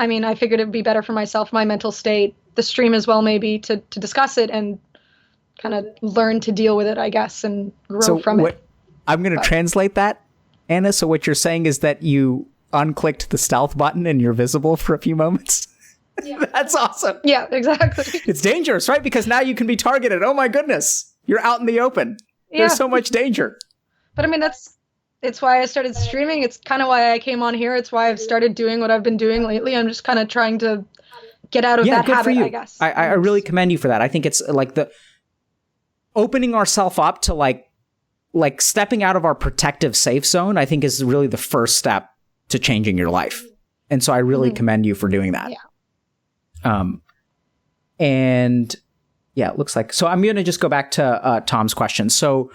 I mean, I figured it'd be better for myself, my mental state, the stream as well, maybe to discuss it and kind of learn to deal with it, I guess, and grow from it. I'm going to translate that. Anna? So what you're saying is that you unclicked the stealth button and you're visible for a few moments? Yeah. That's awesome. Yeah, exactly. It's dangerous, right? Because now you can be targeted. Oh my goodness. You're out in the open. Yeah. There's so much danger. But I mean, it's why I started streaming. It's kind of why I came on here. It's why I've started doing what I've been doing lately. I'm just kind of trying to get out of that habit, I guess. I really commend you for that. I think it's like the opening ourselves up to like stepping out of our protective safe zone, I think is really the first step to changing your life. And so I really commend you for doing that. Yeah. And yeah, it looks like, so I'm going to just go back to Tom's question. So,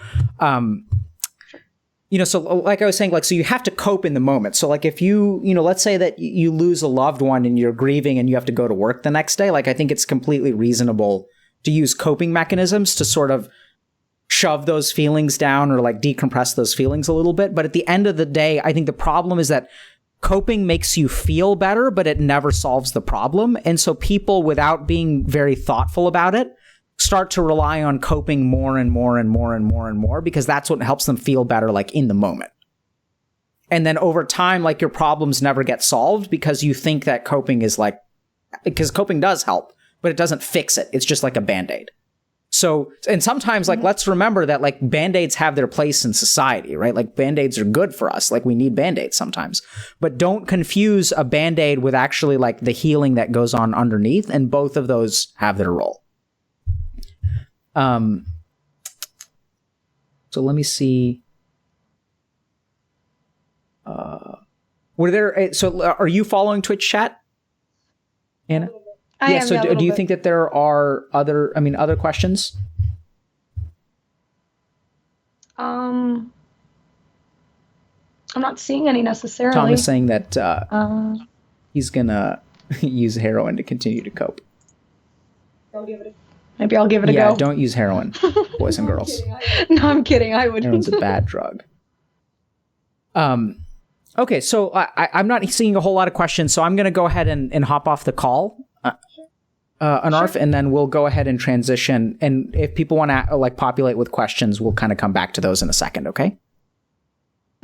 so like I was saying, like, so you have to cope in the moment. So like if let's say that you lose a loved one and you're grieving and you have to go to work the next day, like I think it's completely reasonable to use coping mechanisms to sort of shove those feelings down or like decompress those feelings a little bit. But at the end of the day, I think the problem is that coping makes you feel better, but it never solves the problem. And so people, without being very thoughtful about it, start to rely on coping more and more and more and more and more, because that's what helps them feel better, like in the moment. And then over time, like your problems never get solved because you think that coping is like, because coping does help, but it doesn't fix it. It's just like a Band-Aid. So, and sometimes like, let's remember that like Band-Aids have their place in society, right? Like Band-Aids are good for us. Like we need Band-Aids sometimes, but don't confuse a Band-Aid with actually like the healing that goes on underneath. And both of those have their role. So let me see. Are you following Twitch chat, Anna? I am, so do you think that there are other questions? I'm not seeing any necessarily. Tom is saying that he's gonna use heroin to continue to cope. Maybe I'll give it a go. Yeah, don't use heroin, boys and girls. No, I'm kidding. I wouldn't. Heroin's a bad drug. Okay, so I'm not seeing a whole lot of questions, so I'm going to go ahead and hop off the call. Annarf, sure. And then we'll go ahead and transition. And if people want to like populate with questions, we'll kind of come back to those in a second. Okay.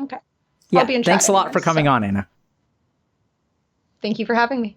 Okay. Yeah. Thanks a lot for coming on, Anna. Thank you for having me.